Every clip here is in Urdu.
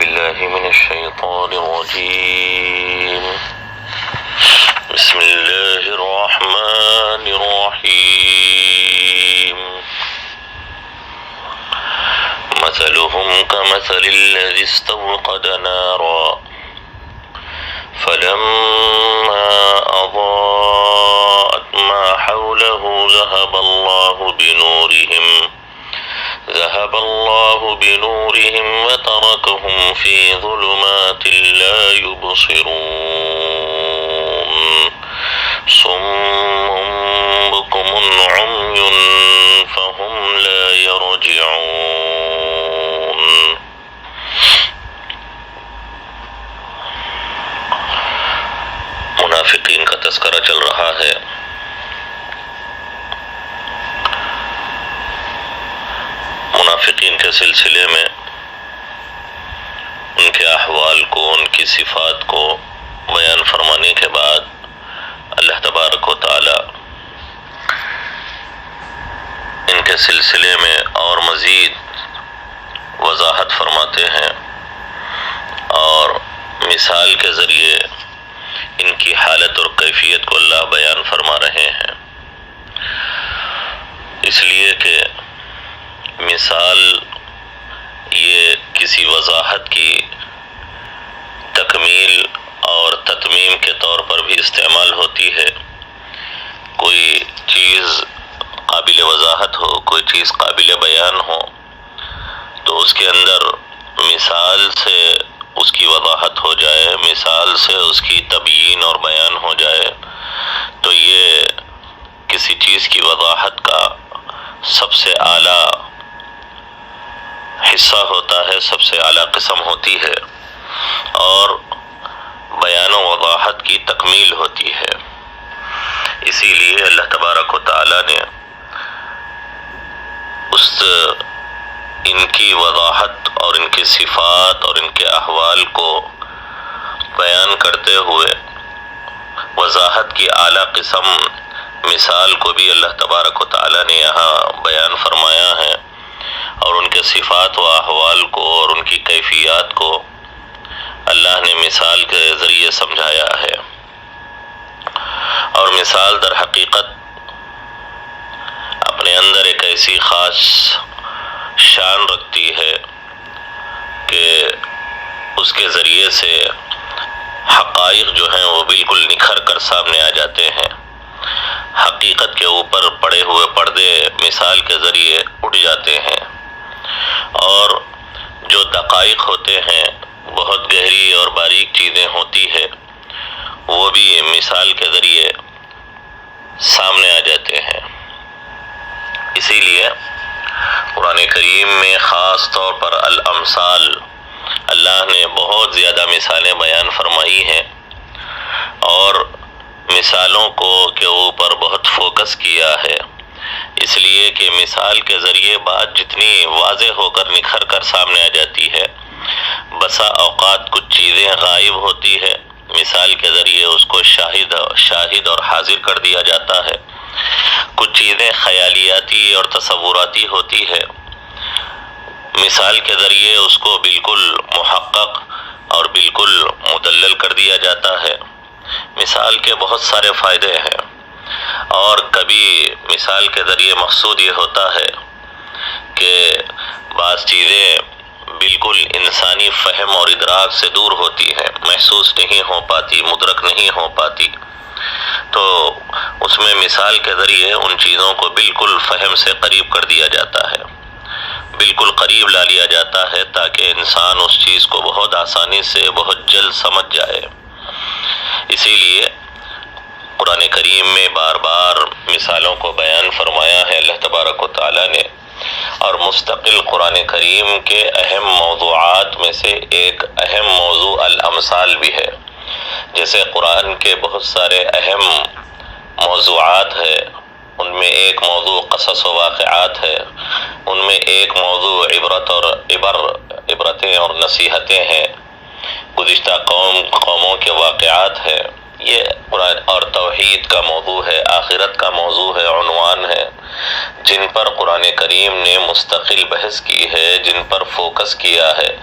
بالله من الشيطان الرجيم. بسم الله الرحمن الرحيم. مثلهم كمثل الذي استوقد نارا فلما أضاءت ما حوله ذهب الله بنورهم وتركهم في ظلمات لا يبصرون صم بكم عمي فهم لا يرجعون. منافقین کا تذکرہ چل رہا ہے. منافقین کے سلسلے میں ان کے احوال کو، ان کی صفات کو بیان فرمانے کے بعد اللہ تبارک و تعالی ان کے سلسلے میں اور مزید وضاحت فرماتے ہیں اور مثال کے ذریعے ان کی حالت اور کیفیت کو اللہ بیان فرما رہے ہیں، اس لیے کہ مثال یہ کسی وضاحت کی تکمیل اور تتمیم کے طور پر بھی استعمال ہوتی ہے. کوئی چیز قابل وضاحت ہو، کوئی چیز قابل بیان ہو تو اس کے اندر مثال سے اس کی وضاحت ہو جائے، مثال سے اس کی تبیین اور بیان ہو جائے تو یہ کسی چیز کی وضاحت کا سب سے اعلیٰ حصہ ہوتا ہے، سب سے اعلیٰ قسم ہوتی ہے اور بیان و وضاحت کی تکمیل ہوتی ہے. اسی لیے اللہ تبارک و تعالی نے ان کی وضاحت اور ان کی صفات اور ان کے احوال کو بیان کرتے ہوئے وضاحت کی اعلیٰ قسم مثال کو بھی اللہ تبارک و تعالی نے یہاں بیان فرمایا ہے اور ان کے صفات و احوال کو اور ان کی کیفیات کو اللہ نے مثال کے ذریعے سمجھایا ہے. اور مثال در حقیقت اپنے اندر ایک ایسی خاص شان رکھتی ہے کہ اس کے ذریعے سے حقائق جو ہیں وہ بالکل نکھر کر سامنے آ جاتے ہیں. حقیقت کے اوپر پڑے ہوئے پردے مثال کے ذریعے اٹھ جاتے ہیں اور جو دقائق ہوتے ہیں، بہت گہری اور باریک چیزیں ہوتی ہے، وہ بھی مثال کے ذریعے سامنے آ جاتے ہیں. اسی لیے قرآن کریم میں خاص طور پر الامثال اللہ نے بہت زیادہ مثالیں بیان فرمائی ہیں اور مثالوں کے اوپر بہت فوکس کیا ہے، اس لیے کہ مثال کے ذریعے بات جتنی واضح ہو کر نکھر کر سامنے آ جاتی ہے، بسا اوقات کچھ چیزیں غائب ہوتی ہے، مثال کے ذریعے اس کو شاہد اور حاضر کر دیا جاتا ہے. کچھ چیزیں خیالیاتی اور تصوراتی ہوتی ہے، مثال کے ذریعے اس کو بالکل محقق اور بالکل مدلل کر دیا جاتا ہے. مثال کے بہت سارے فائدے ہیں اور کبھی مثال کے ذریعے مقصود یہ ہوتا ہے کہ بعض چیزیں بالکل انسانی فہم اور ادراک سے دور ہوتی ہیں، محسوس نہیں ہو پاتی، مدرک نہیں ہو پاتی، تو اس میں مثال کے ذریعے ان چیزوں کو بالکل فہم سے قریب کر دیا جاتا ہے، بالکل قریب لا لیا جاتا ہے تاکہ انسان اس چیز کو بہت آسانی سے بہت جلد سمجھ جائے. اسی لیے قرآن کریم میں بار بار مثالوں کو بیان فرمایا ہے اللہ تبارک و تعالی نے، اور مستقل قرآن کریم کے اہم موضوعات میں سے ایک اہم موضوع الامثال بھی ہے. جیسے قرآن کے بہت سارے اہم موضوعات ہیں، ان میں ایک موضوع قصص و واقعات ہے، ان میں ایک موضوع عبرتیں اور نصیحتیں ہیں، گزشتہ قوموں کے واقعات ہیں، یہ قرآن اور توحید کا موضوع ہے، آخرت کا موضوع ہے، عنوان ہے، جن پر قرآن کریم نے مستقل بحث کی ہے، جن پر فوکس کیا ہے،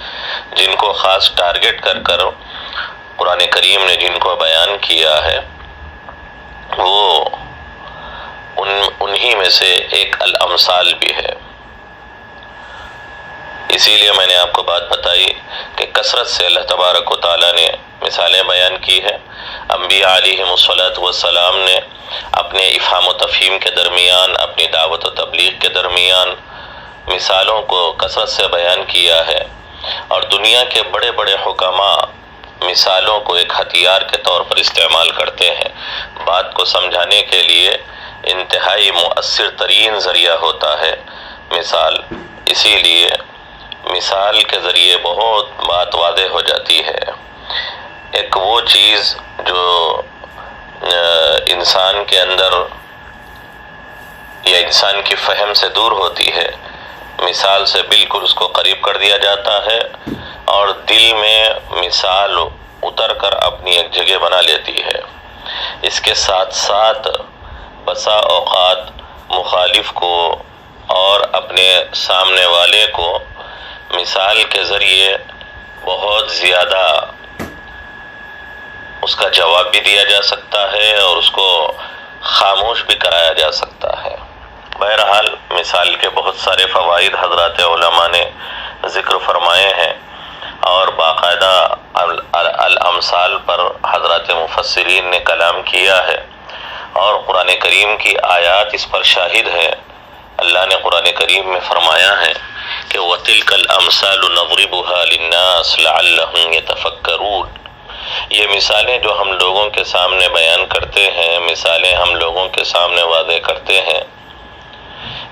جن کو خاص ٹارگٹ کر قرآن کریم نے جن کو بیان کیا ہے، وہ انہی میں سے ایک الامثال بھی ہے۔ اسی لیے میں نے آپ کو بات بتائی کہ کثرت سے اللہ تبارک و تعالیٰ نے مثالیں بیان کی ہیں۔ انبیاء علیہم السلام نے اپنے افہام و تفہیم کے درمیان، اپنی دعوت و تبلیغ کے درمیان مثالوں کو کثرت سے بیان کیا ہے، اور دنیا کے بڑے بڑے حکماء مثالوں کو ایک ہتھیار کے طور پر استعمال کرتے ہیں۔ بات کو سمجھانے کے لیے انتہائی مؤثر ترین ذریعہ ہوتا ہے مثال، اسی لیے مثال کے ذریعے بہت بات واضح ہو جاتی ہے۔ ایک وہ چیز جو انسان کے اندر یا انسان کی فہم سے دور ہوتی ہے، مثال سے بالکل اس کو قریب کر دیا جاتا ہے، اور دل میں مثال اتر کر اپنی ایک جگہ بنا لیتی ہے۔ اس کے ساتھ ساتھ بسا اوقات مخالف کو اور اپنے سامنے والے کو مثال کے ذریعے بہت زیادہ اس کا جواب بھی دیا جا سکتا ہے اور اس کو خاموش بھی کرایا جا سکتا ہے۔ بہرحال مثال کے بہت سارے فوائد حضرات علماء نے ذکر فرمائے ہیں، اور باقاعدہ الامثال پر حضرات مفسرین نے کلام کیا ہے، اور قرآن کریم کی آیات اس پر شاہد ہے۔ اللہ نے قرآن کریم میں فرمایا ہے کہ وَتِلْكَ الْأَمْثَالُ نَضْرِبُهَا لِلنَّاسِ لَعَلَّهُمْ يَتَفَكَّرُونَ۔ یہ مثالیں جو ہم لوگوں کے سامنے بیان کرتے ہیں، مثالیں ہم لوگوں کے سامنے واضح کرتے ہیں،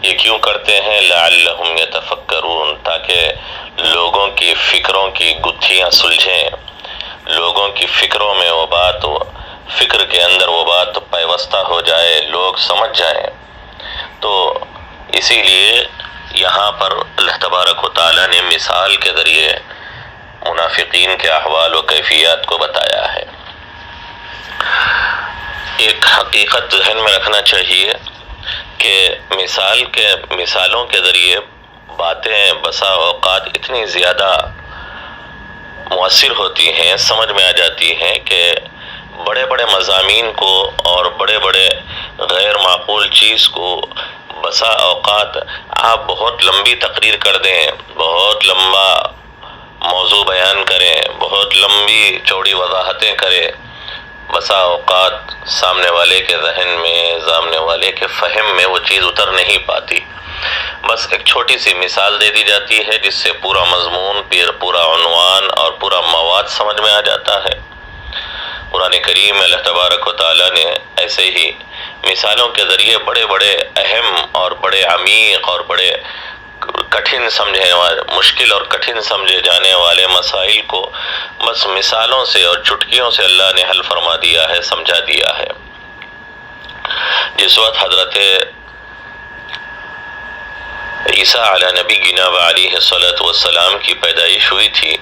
یہ کیوں کرتے ہیں؟ لَعَلَّهُمْ يَتَفَكَّرُونَ، تاکہ لوگوں کی فکروں کی گتھیاں سلجھیں، لوگوں کی فکروں میں وہ بات، فکر کے اندر وہ بات پیوستہ ہو جائے، لوگ سمجھ جائیں۔ تو اسی لیے یہاں پر اللہ تبارک و تعالیٰ نے مثال کے ذریعے منافقین کے احوال و کیفیات کو بتایا ہے۔ ایک حقیقت ذہن میں رکھنا چاہیے کہ مثالوں کے ذریعے باتیں بسا اوقات اتنی زیادہ مؤثر ہوتی ہیں، سمجھ میں آ جاتی ہیں کہ بڑے بڑے مضامین کو اور بڑے بڑے غیر معقول چیز کو بسا اوقات آپ بہت لمبی تقریر کر دیں، بہت لمبا موضوع بیان کریں، بہت لمبی چوڑی وضاحتیں کریں، بسا اوقات سامنے والے کے ذہن میں، سامنے والے کے فہم میں وہ چیز اتر نہیں پاتی۔ بس ایک چھوٹی سی مثال دے دی جاتی ہے جس سے پورا مضمون، پورا عنوان اور پورا مواد سمجھ میں آ جاتا ہے۔ قرآن کریم میں اللہ تبارک و تعالیٰ نے ایسے ہی مثالوں کے ذریعے بڑے بڑے اہم اور بڑے عمیق اور بڑے کٹھن سمجھنے والے، مشکل اور کٹھن سمجھے جانے والے مسائل کو بس مثالوں سے اور چٹکیوں سے اللہ نے حل فرما دیا ہے، سمجھا دیا ہے۔ جس وقت حضرت عیسیٰ علیہ نبینا وعلیہ السلام کی پیدائش ہوئی تھی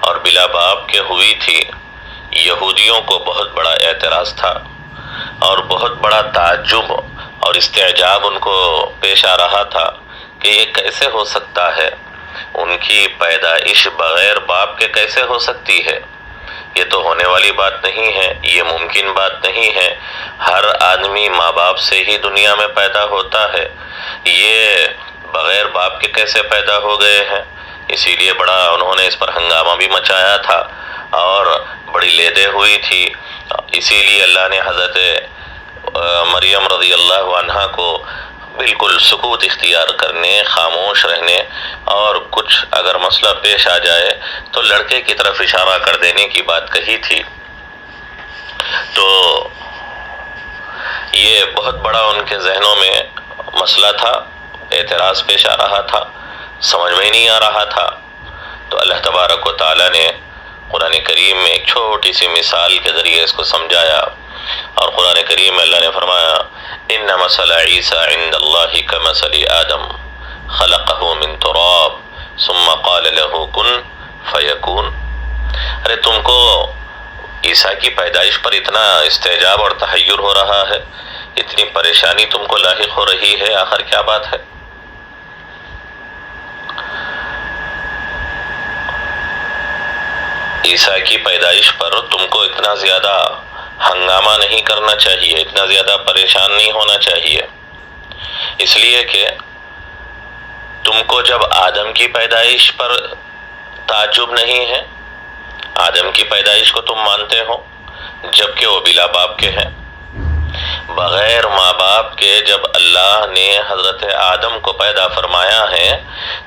اور بلا باپ کے ہوئی تھی، یہودیوں کو بہت بڑا اعتراض تھا اور بہت بڑا تعجب اور استعجاب ان کو پیش آ رہا تھا کہ یہ کیسے ہو سکتا ہے، ان کی پیدائش بغیر باپ کے کیسے ہو سکتی ہے؟ یہ تو ہونے والی بات نہیں ہے، یہ ممکن بات نہیں ہے، ہر آدمی ماں باپ سے ہی دنیا میں پیدا ہوتا ہے، یہ بغیر باپ کے کیسے پیدا ہو گئے ہیں؟ اسی لیے بڑا انہوں نے اس پر ہنگامہ بھی مچایا تھا اور بڑی لیدے ہوئی تھی۔ اسی لیے اللہ نے حضرت مریم رضی اللہ عنہا کو بالکل سکوت اختیار کرنے، خاموش رہنے، اور کچھ اگر مسئلہ پیش آ جائے تو لڑکے کی طرف اشارہ کر دینے کی بات کہی تھی۔ تو یہ بہت بڑا ان کے ذہنوں میں مسئلہ تھا، اعتراض پیش آ رہا تھا، سمجھ میں نہیں آ رہا تھا۔ تو اللہ تبارک و تعالیٰ نے قرآن کریم میں ایک چھوٹی سی مثال کے ذریعے اس کو سمجھایا، اور قرآن کریم میں اللہ نے فرمایا ان مثل عیسیٰ عند اللہ کمثل آدم خلقہ من تراب ثم قال له کن فیکون۔ ارے تم کو عیسیٰ کی پیدائش پر اتنا استعجاب اور تحیر ہو رہا ہے، اتنی پریشانی تم کو لاحق ہو رہی ہے، آخر کیا بات ہے؟ عیسیٰ کی پیدائش پر تم کو اتنا زیادہ ہنگامہ نہیں کرنا چاہیے، اتنا زیادہ پریشان نہیں ہونا چاہیے، اس لیے کہ تم کو جب آدم کی پیدائش پر تعجب نہیں ہے، آدم کی پیدائش کو تم مانتے ہو جبکہ وہ بلا باپ کے ہیں، بغیر ماں باپ کے جب اللہ نے حضرت آدم کو پیدا فرمایا ہے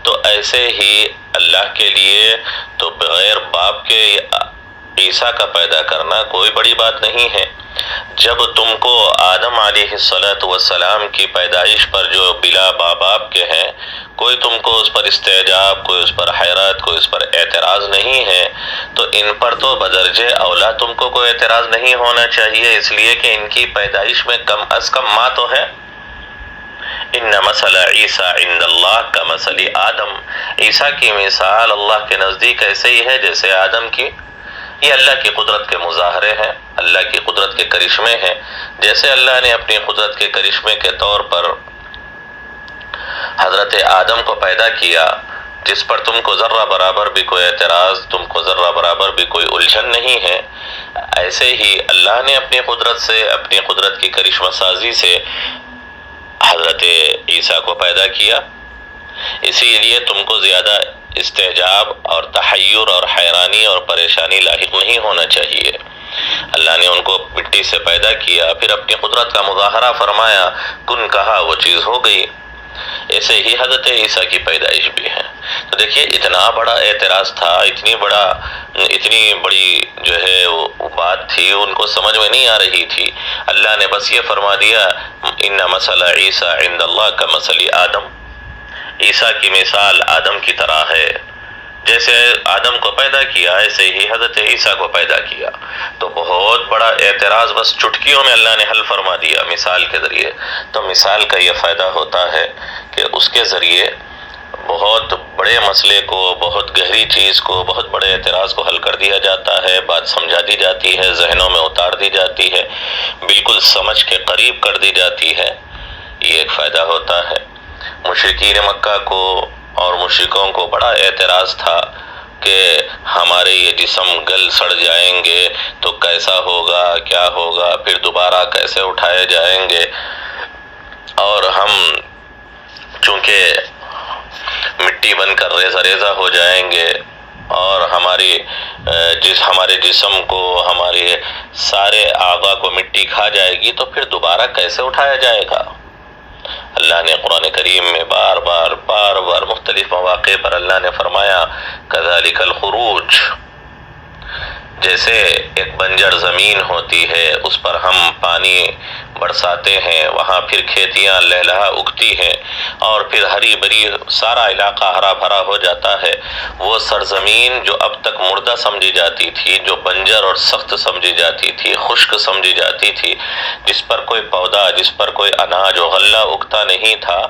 تو ایسے ہی اللہ کے لیے تو بغیر باپ کے عیسیٰ کا پیدا کرنا کوئی بڑی بات نہیں ہے۔ جب تم کو آدم علیہ السلام کی پیدائش پر جو بلا باپ کے ہیں، کوئی تم کو اس پر استعجاب، کوئی اس پر حیرت، کوئی اس پر اعتراض نہیں ہے، تو ان پر تو بدرجہ اولا تم کو کوئی اعتراض نہیں ہونا چاہیے، اس لیے کہ ان کی پیدائش میں کم از کم ماں تو ہے۔ ان مثل عیسیٰ عند اللہ کمثل آدم، عیسیٰ کی مثال اللہ کے نزدیک ایسے ہی ہے جیسے آدم کی۔ یہ اللہ کی قدرت کے مظاہرے ہیں، اللہ کی قدرت کے کرشمے ہیں، جیسے اللہ نے اپنی قدرت کے کرشمے کے طور پر حضرت آدم کو پیدا کیا، جس پر تم کو ذرہ برابر بھی کوئی اعتراض، تم کو ذرہ برابر بھی کوئی الجھن نہیں ہے، ایسے ہی اللہ نے اپنی قدرت سے، اپنی قدرت کی کرشمہ سازی سے حضرت عیسیٰ کو پیدا کیا۔ اسی لیے تم کو زیادہ استعجاب اور تحیر اور حیرانی اور پریشانی لاحق نہیں ہونا چاہیے۔ اللہ نے ان کو مٹی سے پیدا کیا، پھر اپنی قدرت کا مظاہرہ فرمایا، کن کہا وہ چیز ہو گئی۔ ایسے ہی حضرت عیسیٰ کی پیدائش بھی ہے۔ تو دیکھیے اتنا بڑا اعتراض تھا، اتنی بڑی جو ہے وہ بات تھی، ان کو سمجھ میں نہیں آ رہی تھی۔ اللہ نے بس یہ فرما دیا، ان مثل عیسیٰ عند اللہ کمثل آدم، عیسیٰ کی مثال آدم کی طرح ہے، جیسے آدم کو پیدا کیا ایسے ہی حضرت عیسیٰ کو پیدا کیا۔ تو بہت بڑا اعتراض بس چٹکیوں میں اللہ نے حل فرما دیا مثال کے ذریعے۔ تو مثال کا یہ فائدہ ہوتا ہے کہ اس کے ذریعے بہت بڑے مسئلے کو، بہت گہری چیز کو، بہت بڑے اعتراض کو حل کر دیا جاتا ہے، بات سمجھا دی جاتی ہے، ذہنوں میں اتار دی جاتی ہے، بالکل سمجھ کے قریب کر دی جاتی ہے۔ یہ ایک فائدہ ہوتا ہے۔ مشرکین مکہ کو اور مشرکوں کو بڑا اعتراض تھا کہ ہمارے یہ جسم گل سڑ جائیں گے تو کیسا ہوگا، کیا ہوگا، پھر دوبارہ کیسے اٹھائے جائیں گے، اور ہم چونکہ مٹی بن کر ریزہ ریزہ ہو جائیں گے، اور ہمارے جسم کو، ہمارے سارے اعضاء کو مٹی کھا جائے گی، تو پھر دوبارہ کیسے اٹھایا جائے گا؟ اللہ نے قرآن کریم میں بار بار مختلف مواقع پر اللہ نے فرمایا کذالک الخروج، جیسے ایک بنجر زمین ہوتی ہے، اس پر ہم پانی برساتے ہیں، وہاں پھر کھیتیاں لہلہا اگتی ہیں، اور پھر ہری بری سارا علاقہ ہرا بھرا ہو جاتا ہے۔ وہ سرزمین جو اب تک مردہ سمجھی جاتی تھی، جو بنجر اور سخت سمجھی جاتی تھی، خشک سمجھی جاتی تھی، جس پر کوئی پودا، جس پر کوئی اناج و غلہ اگتا نہیں تھا،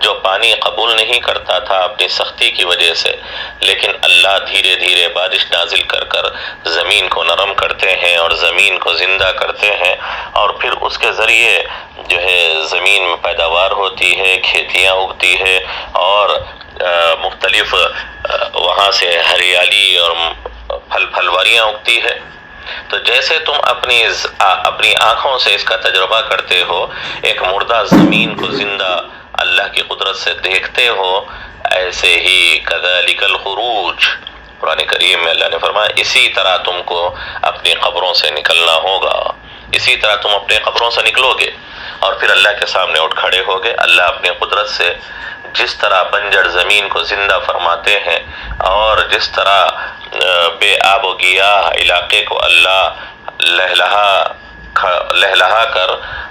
جو پانی قبول نہیں کرتا تھا اپنی سختی کی وجہ سے، لیکن اللہ دھیرے دھیرے بارش نازل کر کر زمین کو نرم کرتے ہیں اور زمین کو زندہ کرتے ہیں، اور پھر اس کے ذریعے جو ہے زمین میں پیداوار ہوتی ہے، کھیتیاں اگتی ہے، اور مختلف وہاں سے ہریالی اور پھلواریاں اگتی ہے۔ تو جیسے تم اپنی آنکھوں سے اس کا تجربہ کرتے ہو، ایک مردہ زمین کو زندہ اللہ کی قدرت سے دیکھتے ہو، ایسے ہی کذالک الخروج، قرآن کریم میں اللہ نے فرمایا اسی طرح تم کو اپنی قبروں سے نکلنا ہوگا، اسی طرح تم اپنے قبروں سے نکلو گے اور پھر اللہ کے سامنے اٹھ کھڑے ہوگے۔ اللہ اپنی قدرت سے جس طرح بنجر زمین کو زندہ فرماتے ہیں، اور جس طرح بے آب و گیاہ علاقے کو اللہ لہلہا کر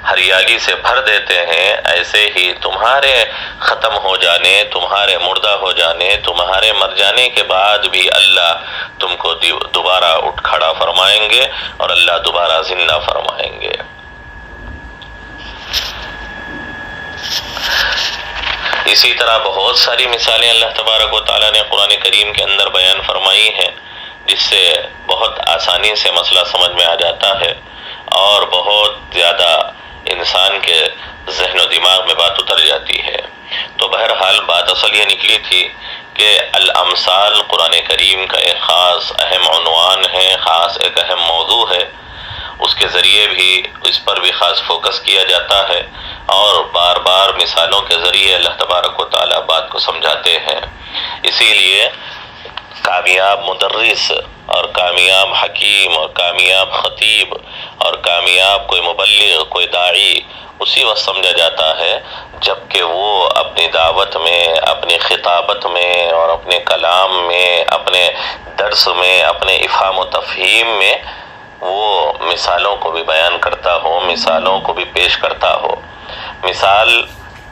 ہریالی سے بھر دیتے ہیں، ایسے ہی تمہارے ختم ہو جانے، تمہارے مردہ ہو جانے، تمہارے مر جانے کے بعد بھی اللہ تم کو دوبارہ اٹھ کھڑا فرمائیں گے اور اللہ دوبارہ زندہ فرمائیں گے۔ اسی طرح بہت ساری مثالیں اللہ تبارک و تعالیٰ نے قرآن کریم کے اندر بیان فرمائی ہیں، جس سے بہت آسانی سے مسئلہ سمجھ میں آ جاتا ہے اور بہت زیادہ انسان کے ذہن و دماغ میں بات اتر جاتی ہے۔ تو بہرحال بات اصل یہ نکلی تھی کہ الامثال قرآن کریم کا ایک خاص اہم عنوان ہے، خاص ایک اہم موضوع ہے، اس کے ذریعے بھی اس پر بھی خاص فوکس کیا جاتا ہے اور بار بار مثالوں کے ذریعے اللہ تبارک و تعالیٰ بات کو سمجھاتے ہیں۔ اسی لیے کامیاب مدرس اور کامیاب حکیم اور کامیاب خطیب اور کامیاب کوئی مبلغ، کوئی داعی اسی وقت سمجھا جاتا ہے جب کہ وہ اپنی دعوت میں، اپنی خطابت میں اور اپنے کلام میں، اپنے درس میں، اپنے افہام و تفہیم میں وہ مثالوں کو بھی بیان کرتا ہو، مثالوں کو بھی پیش کرتا ہو۔ مثال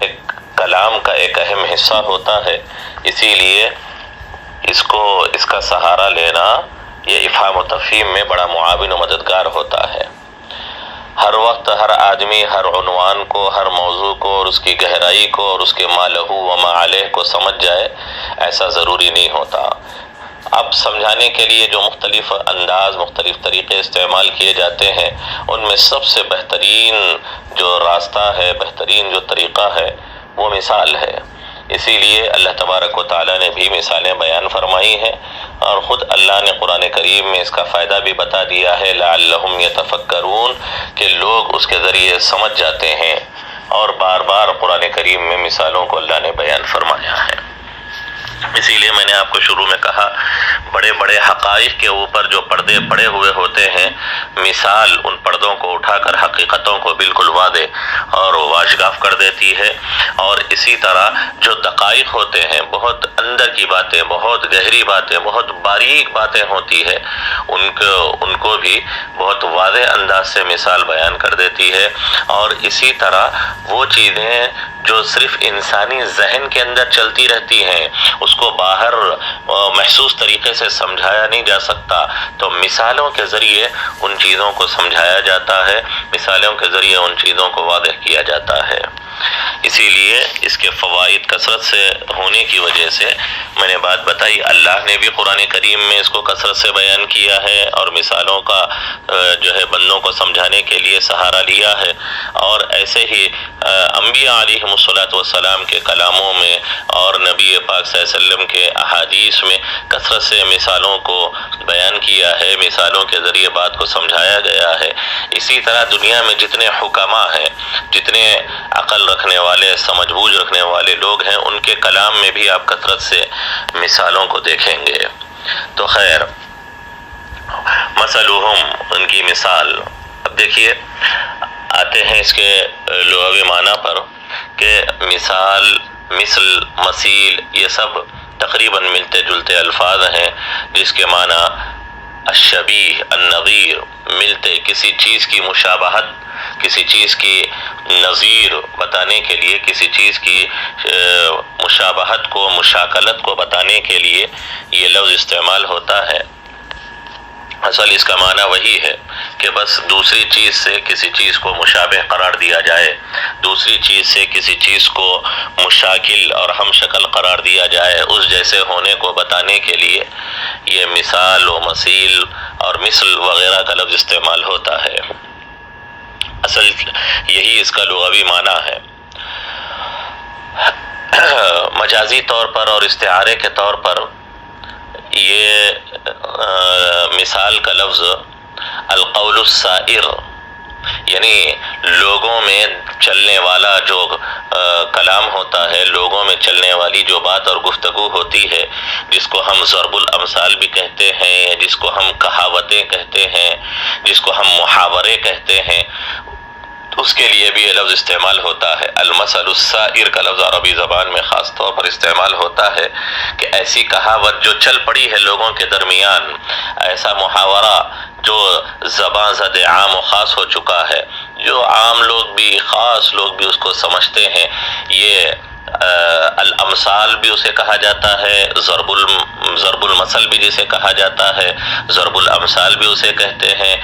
ایک کلام کا ایک اہم حصہ ہوتا ہے، اسی لیے اس کا سہارا لینا یہ افہام و تفہیم میں بڑا معاون و مددگار ہوتا ہے۔ ہر وقت ہر آدمی ہر عنوان کو، ہر موضوع کو اور اس کی گہرائی کو اور اس کے ما لہو و ما علیہ کو سمجھ جائے، ایسا ضروری نہیں ہوتا۔ اب سمجھانے کے لیے جو مختلف انداز، مختلف طریقے استعمال کیے جاتے ہیں، ان میں سب سے بہترین جو راستہ ہے، بہترین جو طریقہ ہے، وہ مثال ہے۔ اسی لیے اللہ تبارک و تعالیٰ نے بھی مثالیں بیان فرمائی ہیں اور خود اللہ نے قرآن کریم میں اس کا فائدہ بھی بتا دیا ہے، لعلہم یتفکرون، کہ لوگ اس کے ذریعے سمجھ جاتے ہیں، اور بار بار قرآن کریم میں مثالوں کو اللہ نے بیان فرمایا ہے۔ اسی لیے میں نے آپ کو شروع میں کہا، بڑے بڑے حقائق کے اوپر جو پردے پڑے ہوئے ہوتے ہیں، مثال ان پردوں کو اٹھا کر حقیقتوں کو بالکل واضح اور واشگاف کر دیتی ہے، اور اسی طرح جو دقائق ہوتے ہیں، بہت اندر کی باتیں، بہت گہری باتیں، بہت باریک باتیں ہوتی ہے، ان کو بھی بہت واضح انداز سے مثال بیان کر دیتی ہے۔ اور اسی طرح وہ چیزیں جو صرف انسانی ذہن کے اندر چلتی رہتی ہیں، اس کو باہر محسوس طریقے سے سمجھایا نہیں جا سکتا، تو مثالوں کے ذریعے ان چیزوں کو سمجھایا جاتا ہے، مثالوں کے ذریعے ان چیزوں کو واضح کیا جاتا ہے۔ اسی لیے اس کے فوائد کثرت سے ہونے کی وجہ سے میں نے بات بتائی، اللہ نے بھی قرآن کریم میں اس کو کثرت سے بیان کیا ہے اور مثالوں کا جو ہے بندوں کو سمجھانے کے لیے سہارا لیا ہے، اور ایسے ہی انبیاء علیہم الصلاۃ والسلام کے کلاموں میں اور نبی پاک صلی اللہ علیہ وسلم کے احادیث میں کثرت سے مثالوں کو بیان کیا ہے، مثالوں کے ذریعے بات کو سمجھایا گیا ہے۔ اسی طرح دنیا میں جتنے حکما ہیں، جتنے عقل رکھنے والے، سمجھ بوجھ رکھنے والے لوگ ہیں، ان کے کلام میں بھی آپ کثرت سے مثالوں کو دیکھیں گے۔ تو خیر، مثلہم، ان کی مثال۔ اب دیکھیے، آتے ہیں اس کے لغوی معنی پر کہ مثال، مثل، مثیل، یہ سب تقریباً ملتے جلتے الفاظ ہیں، جس کے معنی الشبیہ، النظیر، ملتے، کسی چیز کی مشابہت، کسی چیز کی نظیر بتانے کے لیے، کسی چیز کی مشابہت کو، مشاکلت کو بتانے کے لیے یہ لفظ استعمال ہوتا ہے۔ اصل اس کا معنی وہی ہے کہ بس دوسری چیز سے کسی چیز کو مشابہ قرار دیا جائے، دوسری چیز سے کسی چیز کو مشاکل اور ہم شکل قرار دیا جائے، اس جیسے ہونے کو بتانے کے لیے یہ مثال و مثیل اور مثل وغیرہ کا لفظ استعمال ہوتا ہے۔ اصل یہی اس کا لغوی معنی ہے۔ مجازی طور پر اور استعارے کے طور پر یہ مثال کا لفظ القول السائر، یعنی لوگوں میں چلنے والا جو کلام ہوتا ہے، لوگوں میں چلنے والی جو بات اور گفتگو ہوتی ہے، جس کو ہم ضرب الامثال بھی کہتے ہیں، جس کو ہم کہاوتیں کہتے ہیں، جس کو ہم محاورے کہتے ہیں، اس کے لیے بھی یہ لفظ استعمال ہوتا ہے۔ المثل السائر کا لفظ عربی زبان میں خاص طور پر استعمال ہوتا ہے کہ ایسی کہاوت جو چل پڑی ہے لوگوں کے درمیان، ایسا محاورہ جو زبان زد عام و خاص ہو چکا ہے، جو عام لوگ بھی، خاص لوگ بھی اس کو سمجھتے ہیں، یہ الامثال بھی اسے کہا جاتا ہے، ضرب المثل بھی جسے کہا جاتا ہے، ضرب الامثال بھی اسے کہتے ہیں،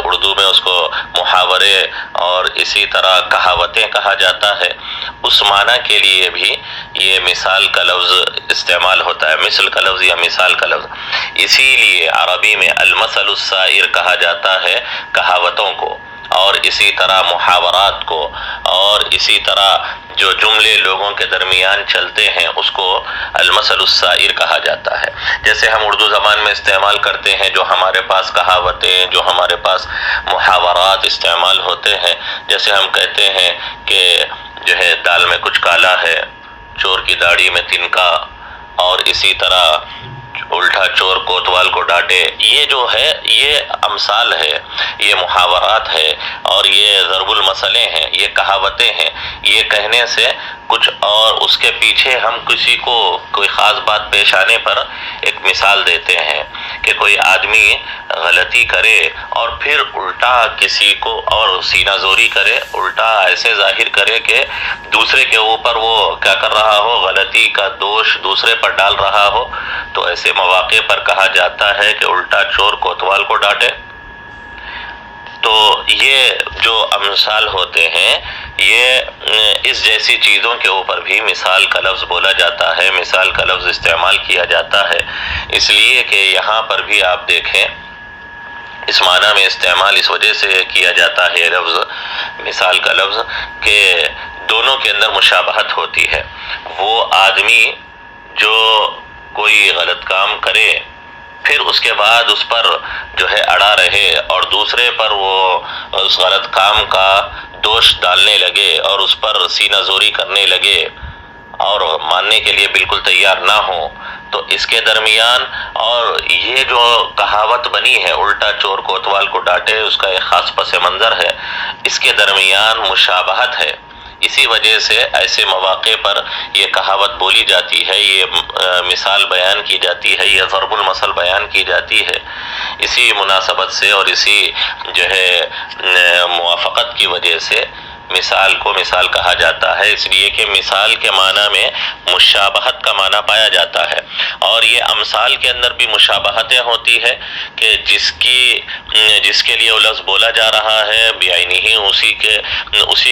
اردو میں اس کو محاورے اور اسی طرح کہاوتیں کہا جاتا ہے۔ اس معنی کے لیے بھی یہ مثال کا لفظ استعمال ہوتا ہے، مثل کا لفظ یا مثال کا لفظ۔ اسی لیے عربی میں المثل السائر کہا جاتا ہے کہاوتوں کو، اور اسی طرح محاورات کو، اور اسی طرح جو جملے لوگوں کے درمیان چلتے ہیں اس کو المثل السائر کہا جاتا ہے۔ جیسے ہم اردو زبان میں استعمال کرتے ہیں، جو ہمارے پاس کہاوتیں، جو ہمارے پاس محاورات استعمال ہوتے ہیں، جیسے ہم کہتے ہیں کہ جو ہے دال میں کچھ کالا ہے، چور کی داڑھی میں تنکا، اور اسی طرح الٹا چور کوتوال کو ڈانٹے۔ یہ جو ہے یہ امثال ہے، یہ محاورات ہے، اور یہ ضرب المثلیں ہیں، یہ کہاوتیں ہیں۔ یہ کہنے سے کچھ اور اس کے پیچھے ہم کسی کو کوئی خاص بات پیش آنے پر ایک مثال دیتے ہیں کہ کوئی آدمی غلطی کرے اور پھر الٹا کسی کو اور سینہ زوری کرے، الٹا ایسے ظاہر کرے کہ دوسرے کے اوپر وہ کیا کر رہا ہو، غلطی کا دوش دوسرے پر ڈال رہا ہو، تو ایسے مواقع پر کہا جاتا ہے کہ الٹا چور کوتوال کو ڈانٹے۔ تو یہ جو امثال ہوتے ہیں، یہ اس جیسی چیزوں کے اوپر بھی مثال کا لفظ بولا جاتا ہے، مثال کا لفظ استعمال کیا جاتا ہے۔ اس لیے کہ یہاں پر بھی آپ دیکھیں اس معنی میں استعمال اس وجہ سے کیا جاتا ہے یہ لفظ، مثال کا لفظ، کہ دونوں کے اندر مشابہت ہوتی ہے۔ وہ آدمی جو کوئی غلط کام کرے پھر اس کے بعد اس پر جو ہے اڑا رہے اور دوسرے پر وہ اس غلط کام کا دوش ڈالنے لگے اور اس پر سینہ زوری کرنے لگے اور ماننے کے لیے بالکل تیار نہ ہو، تو اس کے درمیان اور یہ جو کہاوت بنی ہے الٹا چور کوتوال کو ڈانٹے، اس کا ایک خاص پس منظر ہے، اس کے درمیان مشابہت ہے۔ اسی وجہ سے ایسے مواقع پر یہ کہاوت بولی جاتی ہے، یہ مثال بیان کی جاتی ہے، یہ ضرب المثل بیان کی جاتی ہے۔ اسی مناسبت سے اور اسی جو ہے موافقت کی وجہ سے مثال کو مثال کہا جاتا ہے، اس لیے کہ مثال کے معنی میں مشابہت کا معنی پایا جاتا ہے، اور یہ امثال کے اندر بھی مشابہتیں ہوتی ہے کہ جس کے لیے وہ لفظ بولا جا رہا ہے بعینہ ہی اسی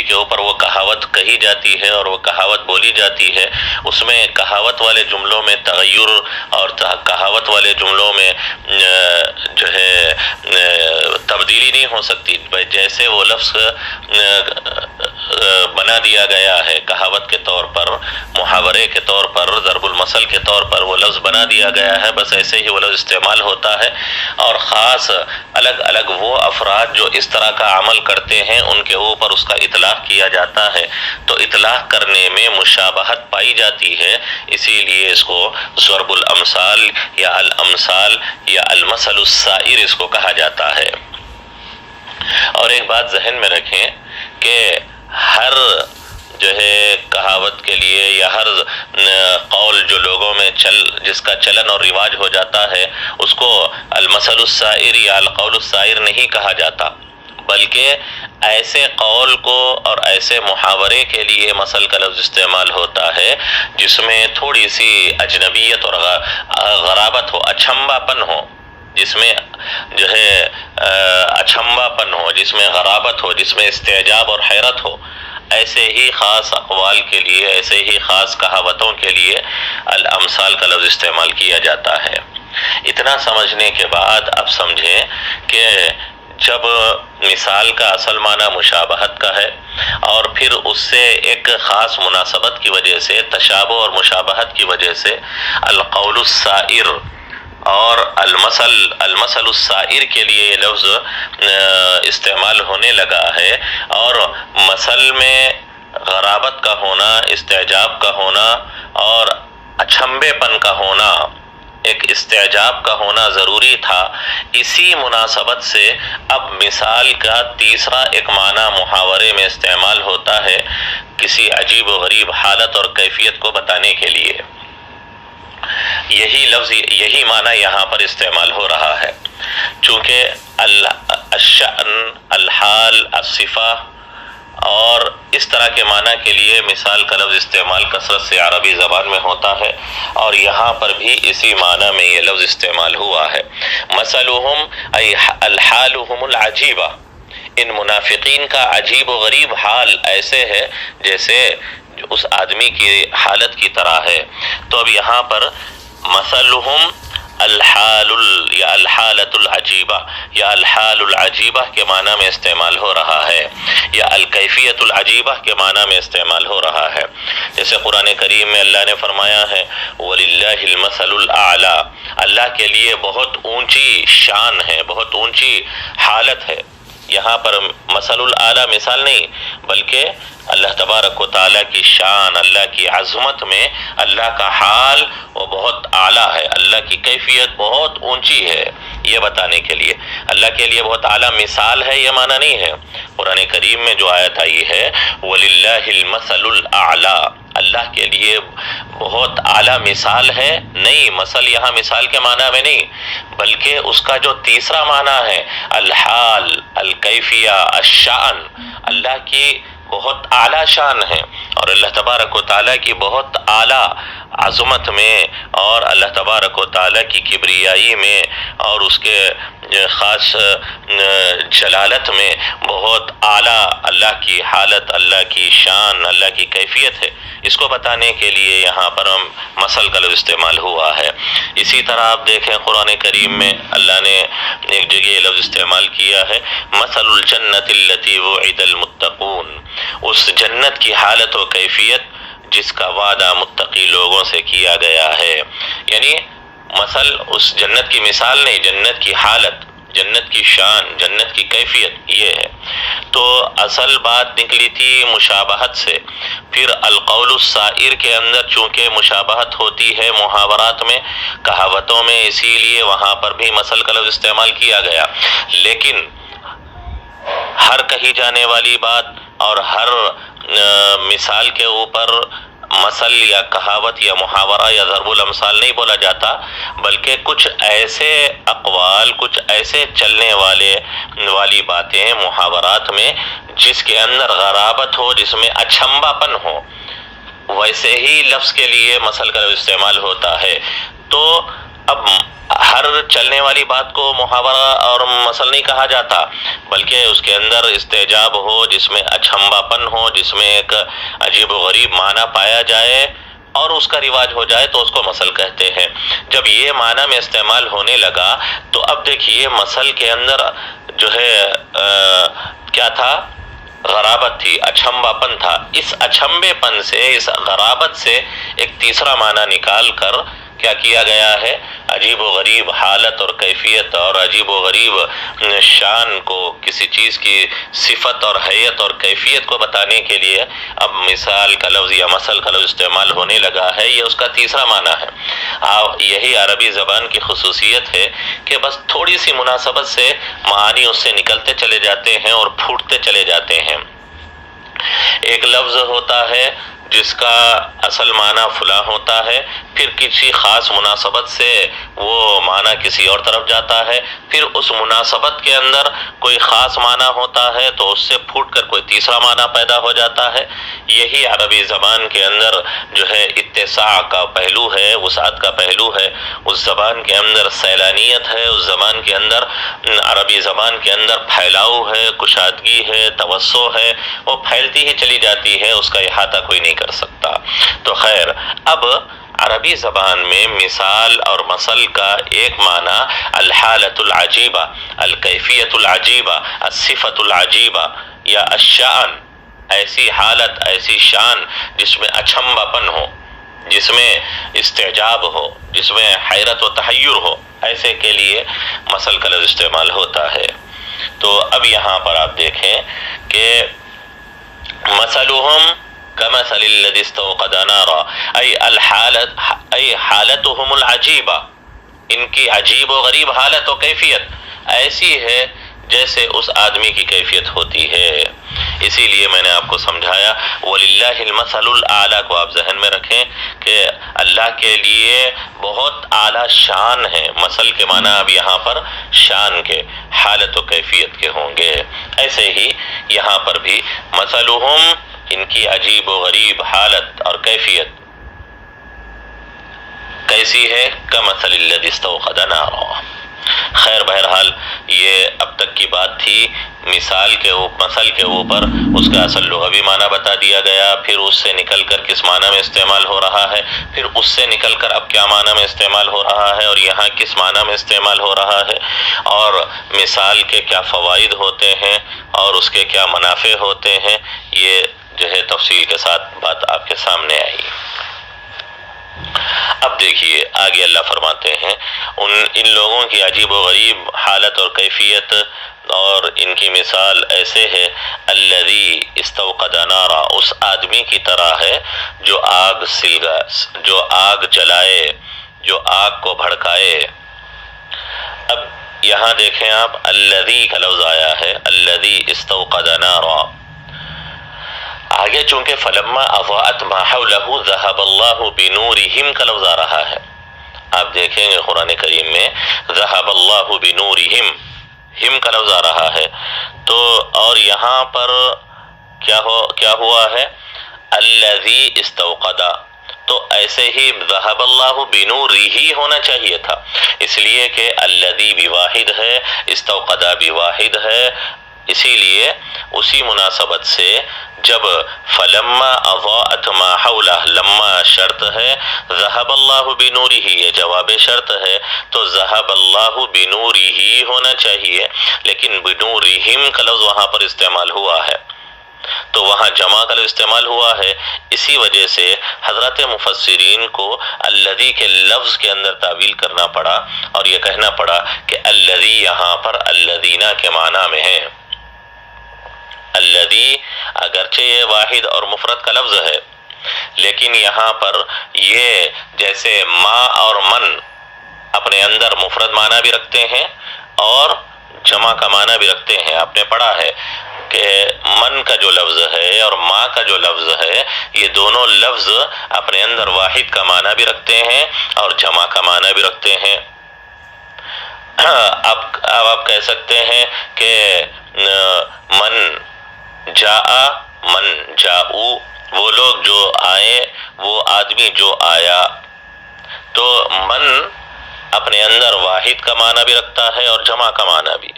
کے اوپر وہ کہاوت کہی جاتی ہے اور وہ کہاوت بولی جاتی ہے۔ اس میں کہاوت والے جملوں میں تغیر اور کہاوت والے جملوں میں جو ہے تبدیلی نہیں ہو سکتی، جیسے وہ لفظ بنا دیا گیا ہے کہاوت کے طور پر، محاورے کے طور پر، ضرب المثل کے طور پر وہ لفظ بنا دیا گیا ہے، بس ایسے ہی وہ لفظ استعمال ہوتا ہے۔ اور خاص الگ الگ وہ افراد جو اس طرح کا عمل کرتے ہیں ان کے اوپر اس کا اطلاق کیا جاتا ہے، تو اطلاق کرنے میں مشابہت پائی جاتی ہے، اسی لیے اس کو ضرب الامثال یا الامثال یا المثل السائر اس کو کہا جاتا ہے۔ اور ایک بات ذہن میں رکھیں کہ ہر جو ہے کہاوت کے لیے یا ہر قول جو لوگوں میں جس کا چلن اور رواج ہو جاتا ہے اس کو المثل السائر یا القول السائر نہیں کہا جاتا، بلکہ ایسے قول کو اور ایسے محاورے کے لیے مثل کا لفظ استعمال ہوتا ہے جس میں تھوڑی سی اجنبیت اور غرابت ہو، اچھمبا پن ہو، جس میں جو ہے اچھمبا پن ہو، جس میں غرابت ہو، جس میں استعجاب اور حیرت ہو، ایسے ہی خاص اقوال کے لیے، ایسے ہی خاص کہاوتوں کے لیے الامثال کا لفظ استعمال کیا جاتا ہے۔ اتنا سمجھنے کے بعد اب سمجھیں کہ جب مثال کا اصل معنی مشابہت کا ہے اور پھر اس سے ایک خاص مناسبت کی وجہ سے، تشابہ اور مشابہت کی وجہ سے القول السائر اور المثل السائر کے لیے یہ لفظ استعمال ہونے لگا ہے، اور مثل میں غرابت کا ہونا، استعجاب کا ہونا اور اچھمبے پن کا ہونا، ایک استعجاب کا ہونا ضروری تھا۔ اسی مناسبت سے اب مثال کا تیسرا ایک معنی محاورے میں استعمال ہوتا ہے کسی عجیب و غریب حالت اور کیفیت کو بتانے کے لیے۔ یہی لفظ، یہی معنی یہاں پر استعمال ہو رہا ہے، چونکہ الشأن، الحال، الصفہ اور اس طرح کے معنی کے لیے مثال کا لفظ استعمال کثرت سے عربی زبان میں ہوتا ہے، اور یہاں پر بھی اسی معنی میں یہ لفظ استعمال ہوا ہے۔ مثلہم ای الحالہم العجیبہ، ان منافقین کا عجیب و غریب حال ایسے ہے جیسے اس آدمی کی حالت کی طرح ہے۔ تو اب یہاں پر مثلہم یا الحالۃ العجیبہ یا الحال العجیبہ کے معنی میں استعمال ہو رہا ہے، یا الکیفیت العجیبہ کے معنی میں استعمال ہو رہا ہے۔ جیسے قرآن کریم میں اللہ نے فرمایا ہے وَلِلَّهِ الْمَثَلُ الْأَعْلَى، اللہ کے لیے بہت اونچی شان ہے، بہت اونچی حالت ہے۔ یہاں پر مثل الاعلیٰ مثال نہیں، بلکہ اللہ تبارک و تعالیٰ کی شان، اللہ کی عظمت میں اللہ کا حال وہ بہت اعلیٰ ہے، اللہ کی کیفیت بہت اونچی ہے، یہ بتانے کے لیے اللہ کے لیے بہت اعلیٰ مثال ہے، یہ معنی نہیں ہے۔ قرآن کریم میں جو آیت آئی ہے وَلِلَّهِ الْمَثَلُ الْأَعْلَى، اللہ کے لیے بہت اعلیٰ مثال ہے، نہیں، مثل یہاں مثال کے معنی میں نہیں، بلکہ اس کا جو تیسرا معنی ہے الحال، الکیفیہ، الشان، اللہ کی بہت اعلیٰ شان ہے، اور اللہ تبارک و تعالیٰ کی بہت اعلیٰ عظمت میں، اور اللہ تبارک و تعالیٰ کی کبریائی میں، اور اس کے خاص جلالت میں بہت اعلیٰ اللہ کی حالت، اللہ کی شان، اللہ کی کیفیت ہے۔ اس کو بتانے کے لیے یہاں پر مثل کا لفظ استعمال ہوا ہے۔ اسی طرح آپ دیکھیں قرآن کریم میں اللہ نے ایک جگہ یہ لفظ استعمال کیا ہے مثل الجنت التی وعد المتقون، اس جنت کی حالت و کیفیت جس کا وعدہ متقی لوگوں سے کیا گیا ہے۔ یعنی مثل اس جنت کی مثال نہیں، جنت کی حالت، جنت کی شان، جنت کی کیفیت یہ ہے۔ تو اصل بات نکلی تھی مشابہت سے، پھر القول السائر کے اندر چونکہ مشابہت ہوتی ہے محاورات میں، کہاوتوں میں، اسی لیے وہاں پر بھی مثل کا لفظ استعمال کیا گیا، لیکن ہر کہی جانے والی بات اور ہر مثال کے اوپر مثل یا کہاوت یا محاورہ یا ضرب الامثال نہیں بولا جاتا، بلکہ کچھ ایسے اقوال، کچھ ایسے چلنے والی باتیں محاورات میں جس کے اندر غرابت ہو، جس میں اچھمبا پن ہو، ویسے ہی لفظ کے لیے مثل کا استعمال ہوتا ہے۔ تو اب ہر چلنے والی بات کو محاورہ اور مثل نہیں کہا جاتا، بلکہ اس کے اندر استعجاب ہو، جس میں اچھمبا پن ہو، جس میں ایک عجیب و غریب معنی پایا جائے اور اس کا رواج ہو جائے تو اس کو مثل کہتے ہیں۔ جب یہ معنی میں استعمال ہونے لگا تو اب دیکھیے مثل کے اندر جو ہے کیا تھا؟ غرابت تھی، اچھمبا پن تھا۔ اس اچھمبے پن سے، اس غرابت سے ایک تیسرا معنی نکال کر کیا کیا گیا ہے؟ عجیب و غریب حالت اور کیفیت اور عجیب و غریب شان کو، کسی چیز کی صفت اور حیت اور کیفیت کو بتانے کے لیے اب مثال کا لفظ یا مثل کا لفظ استعمال ہونے لگا ہے، یہ اس کا تیسرا معنی ہے۔ یہی عربی زبان کی خصوصیت ہے کہ بس تھوڑی سی مناسبت سے معانی اس سے نکلتے چلے جاتے ہیں اور پھوٹتے چلے جاتے ہیں۔ ایک لفظ ہوتا ہے جس کا اصل معنی فلاں ہوتا ہے، پھر کسی خاص مناسبت سے وہ معنی کسی اور طرف جاتا ہے، پھر اس مناسبت کے اندر کوئی خاص معنی ہوتا ہے تو اس سے پھوٹ کر کوئی تیسرا معنی پیدا ہو جاتا ہے۔ یہی عربی زبان کے اندر جو ہے اتساع کا پہلو ہے، وسعت کا پہلو ہے، اس زبان کے اندر سیلانیت ہے، اس زبان کے اندر، عربی زبان کے اندر پھیلاؤ ہے، کشادگی ہے، توسع ہے، وہ پھیلتی ہی چلی جاتی ہے، اس کا احاطہ کوئی نہیں کر سکتا۔ تو خیر، اب عربی زبان میں مثال اور مثل کا ایک معنی الحالۃ العجیبہ، الکیفیت العجیبہ، الصفت العجیبہ یا الشان، ایسی حالت، ایسی شان جس میں اچھمبا پن ہو، جس میں استعجاب ہو، جس میں حیرت و تحیر ہو، ایسے کے لیے مثل کا لفظ استعمال ہوتا ہے۔ تو اب یہاں پر آپ دیکھیں کہ مثلہم کمثل الذی استوقد نارا، ای حالتہم العجیبہ، ان کی عجیب و غریب حالت و کیفیت ایسی ہے جیسے اس آدمی کی کیفیت ہوتی ہے. اسی لیے میں نے آپ کو سمجھایا وَلِلَّهِ الْمَثَلُ الْأَعْلَى کو آپ ذہن میں رکھیں کہ اللہ کے لیے بہت اعلیٰ شان ہے. مثل کے معنی اب یہاں پر شان کے، حالت و کیفیت کے ہوں گے. ایسے ہی یہاں پر بھی مثلہم، ان کی عجیب و غریب حالت اور کیفیت کیسی ہے؟ کَمَثَلِ الَّذِي اسْتَوْقَدَ نَارًا. خیر بہرحال یہ اب تک کی بات تھی. مثال کے مثل کے اوپر اس کا اصل لغوی معنی بتا دیا گیا، پھر اس سے نکل کر کس معنی میں استعمال ہو رہا ہے، پھر اس سے نکل کر اب کیا معنی میں استعمال ہو رہا ہے اور یہاں کس معنی میں استعمال ہو رہا ہے، اور مثال کے کیا فوائد ہوتے ہیں اور اس کے کیا منافع ہوتے ہیں. یہ جو ہے تفصیل کے ساتھ بات آپ کے سامنے آئی. اب دیکھیے آگے اللہ فرماتے ہیں ان لوگوں کی عجیب و غریب حالت اور کیفیت اور ان کی مثال ایسے ہے الذی استوقد نارا، اس آدمی کی طرح ہے جو آگ جلائے، جو آگ کو بھڑکائے. اب یہاں دیکھیں آپ الذی کا لفظ آیا ہے، الذی استوقد نارا. آگے چونکہ فلما اضاءت ما حوله ذهب الله بنورهم کا لفظ آ رہا ہے. آپ دیکھیں گے قرآن کریم میں ذهب الله بنورهم، ہم کا لفظ آ رہا ہے. تو اور یہاں پر کیا ہوا ہے؟ الذی استوقد. تو ایسے ہی ذهب الله بنوره ہونا چاہیے تھا، اس لیے کہ الذی بھی واحد ہے، استوقد بھی واحد ہے. اسی لیے اسی مناسبت سے جب فلما اضاءت ما حولہ، لما شرط ہے، ذهب الله بنوره یہ جواب شرط ہے، تو ذهب الله بنوره ہونا چاہیے، لیکن بنورهم کا لفظ وہاں پر استعمال ہوا ہے، تو وہاں جمع کا لفظ استعمال ہوا ہے. اسی وجہ سے حضرات مفسرین کو الذی کے لفظ کے اندر تعویل کرنا پڑا اور یہ کہنا پڑا کہ الذی یہاں پر الذین کے معنی میں ہے. الذی اگرچہ یہ واحد اور مفرد کا لفظ ہے، لیکن یہاں پر یہ جیسے ما اور من اپنے اندر مفرد معنی بھی رکھتے ہیں اور جمع کا معنی بھی رکھتے ہیں. آپ نے پڑھا ہے کہ من کا جو لفظ ہے اور ما کا جو لفظ ہے، یہ دونوں لفظ اپنے اندر واحد کا معنی بھی رکھتے ہیں اور جمع کا معنی بھی رکھتے ہیں. اب آپ کہہ سکتے ہیں کہ من جاء، من جاؤ، وہ لوگ جو آئے، وہ آدمی جو آیا. تو من اپنے اندر واحد کا معنی بھی رکھتا ہے اور جمع کا معنی بھی.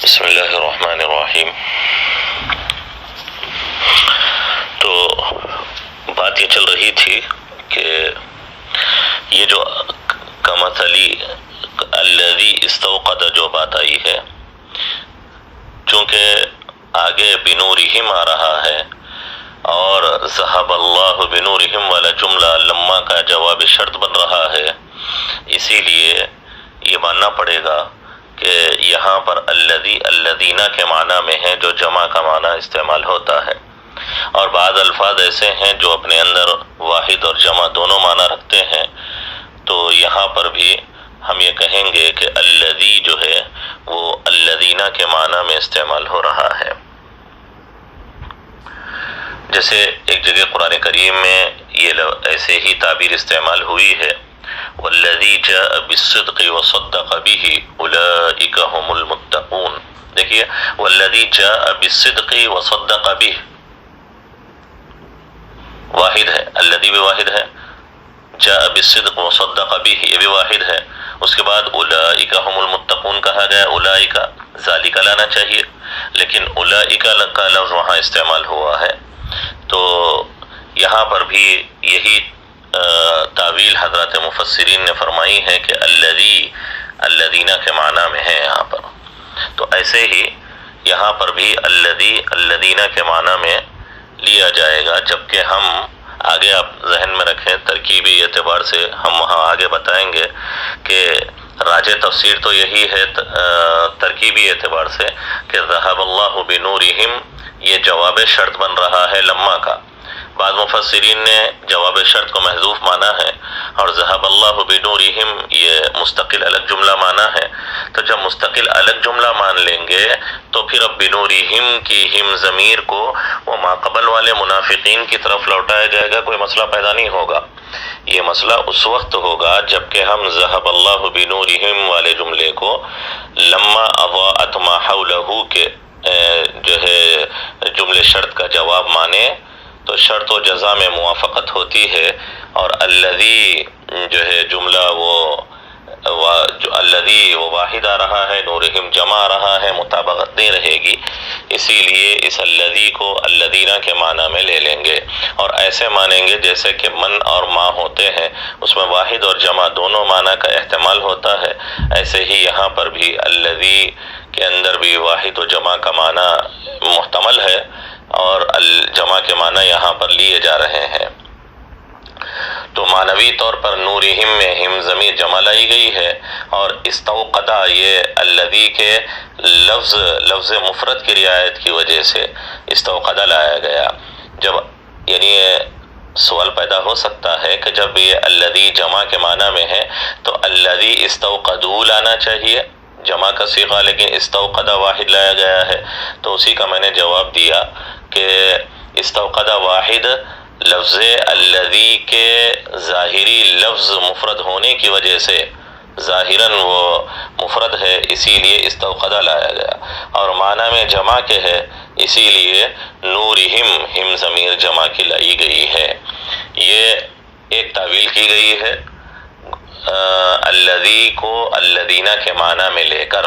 بسم اللہ الرحمن الرحیم. تو بات یہ چل رہی تھی کہ یہ جو کمثلی الذی استوقد جو بات آئی ہے، چونکہ آگے بنورہم آ رہا ہے اور ذہب اللہ بنورہم والا جملہ لما کا جواب شرط بن رہا ہے، اسی لیے یہ ماننا پڑے گا کہ یہاں پر الذی الذین کے معنی میں ہے جو جمع کا معنی استعمال ہوتا ہے. اور بعض الفاظ ایسے ہیں جو اپنے اندر واحد اور جمع دونوں معنی رکھتے ہیں، تو یہاں پر بھی ہم یہ کہیں گے کہ الذی جو ہے وہ الذین کے معنی میں استعمال ہو رہا ہے. جیسے ایک جگہ قرآن کریم میں یہ ایسے ہی تعبیر استعمال ہوئی ہے والذی جاء بالصدق وصدق به اولئک هم المتقون. دیکھیے والذی جاء بالصدق وصدق به واحد ہے، الذی بھی واحد ہے، جاء بالصدق وصدق به یہ بھی واحد ہے. اس کے بعد اولئک هم المتقون کہا گیا، اولئک ذالک لانا چاہیے، لیکن اولئک کا لفظ وہاں استعمال ہوا ہے. تو یہاں پر بھی یہی تعویل حضرات مفسرین نے فرمائی ہے کہ الذی الذین کے معنی میں ہے یہاں پر. تو ایسے ہی یہاں پر بھی الذی الذین کے معنی میں لیا جائے گا، جبکہ ہم آگے آپ ذہن میں رکھیں ترکیبی اعتبار سے ہم وہاں آگے بتائیں گے کہ راجح تفسیر تو یہی ہے ترکیبی اعتبار سے کہ ذہب اللہ بنورہم یہ جواب شرط بن رہا ہے لما کا. بعض مفسرین نے جواب شرط کو محذوف مانا ہے اور ذہب اللہ بنورہم یہ مستقل الگ جملہ مانا ہے. تو جب مستقل الگ جملہ مان لیں گے تو پھر اب بنورہم کی ہم ضمیر کو وہ ماقبل والے منافقین کی طرف لوٹایا جائے گا، کوئی مسئلہ پیدا نہیں ہوگا. یہ مسئلہ اس وقت ہوگا جب کہ ہم ذہب اللہ بنورہم والے جملے کو لما اضاءت ما حولہ کے جو ہے جملے شرط کا جواب مانے تو شرط و جزا میں موافقت ہوتی ہے، اور الذی جو ہے جملہ وہ الذی وہ واحد آ رہا ہے، نورہم جمع آ رہا ہے، مطابقت نہیں رہے گی. اسی لیے اس الذی کو الذین کے معنی میں لے لیں گے اور ایسے مانیں گے جیسے کہ من اور ما ہوتے ہیں اس میں واحد اور جمع دونوں معنی کا احتمال ہوتا ہے، ایسے ہی یہاں پر بھی الذی کے اندر بھی واحد و جمع کا معنی محتمل ہے اور الجمع کے معنی یہاں پر لیے جا رہے ہیں. تو معنوی طور پر نورہم میں ہم ضمیر جمع لائی گئی ہے، اور استوقدا یہ الذی کے لفظ مفرد کی رعایت کی وجہ سے استوقدا لایا گیا. جب یعنی سوال پیدا ہو سکتا ہے کہ جب یہ الذی جمع کے معنی میں ہے تو الذی استوقدوا لانا چاہیے جمع کا صیغہ، لیکن استوقدا واحد لایا گیا ہے. تو اسی کا میں نے جواب دیا کہ استوقدا واحد لفظ الذی کے ظاہری لفظ مفرد ہونے کی وجہ سے ظاہراً وہ مفرد ہے، اسی لیے استوقدا لایا گیا، اور معنی میں جمع کے ہے اسی لیے نورہم ہم ضمیر جمع کی لائی گئی ہے. یہ ایک تعویل کی گئی ہے الذی کو الذین کے معنی میں لے کر.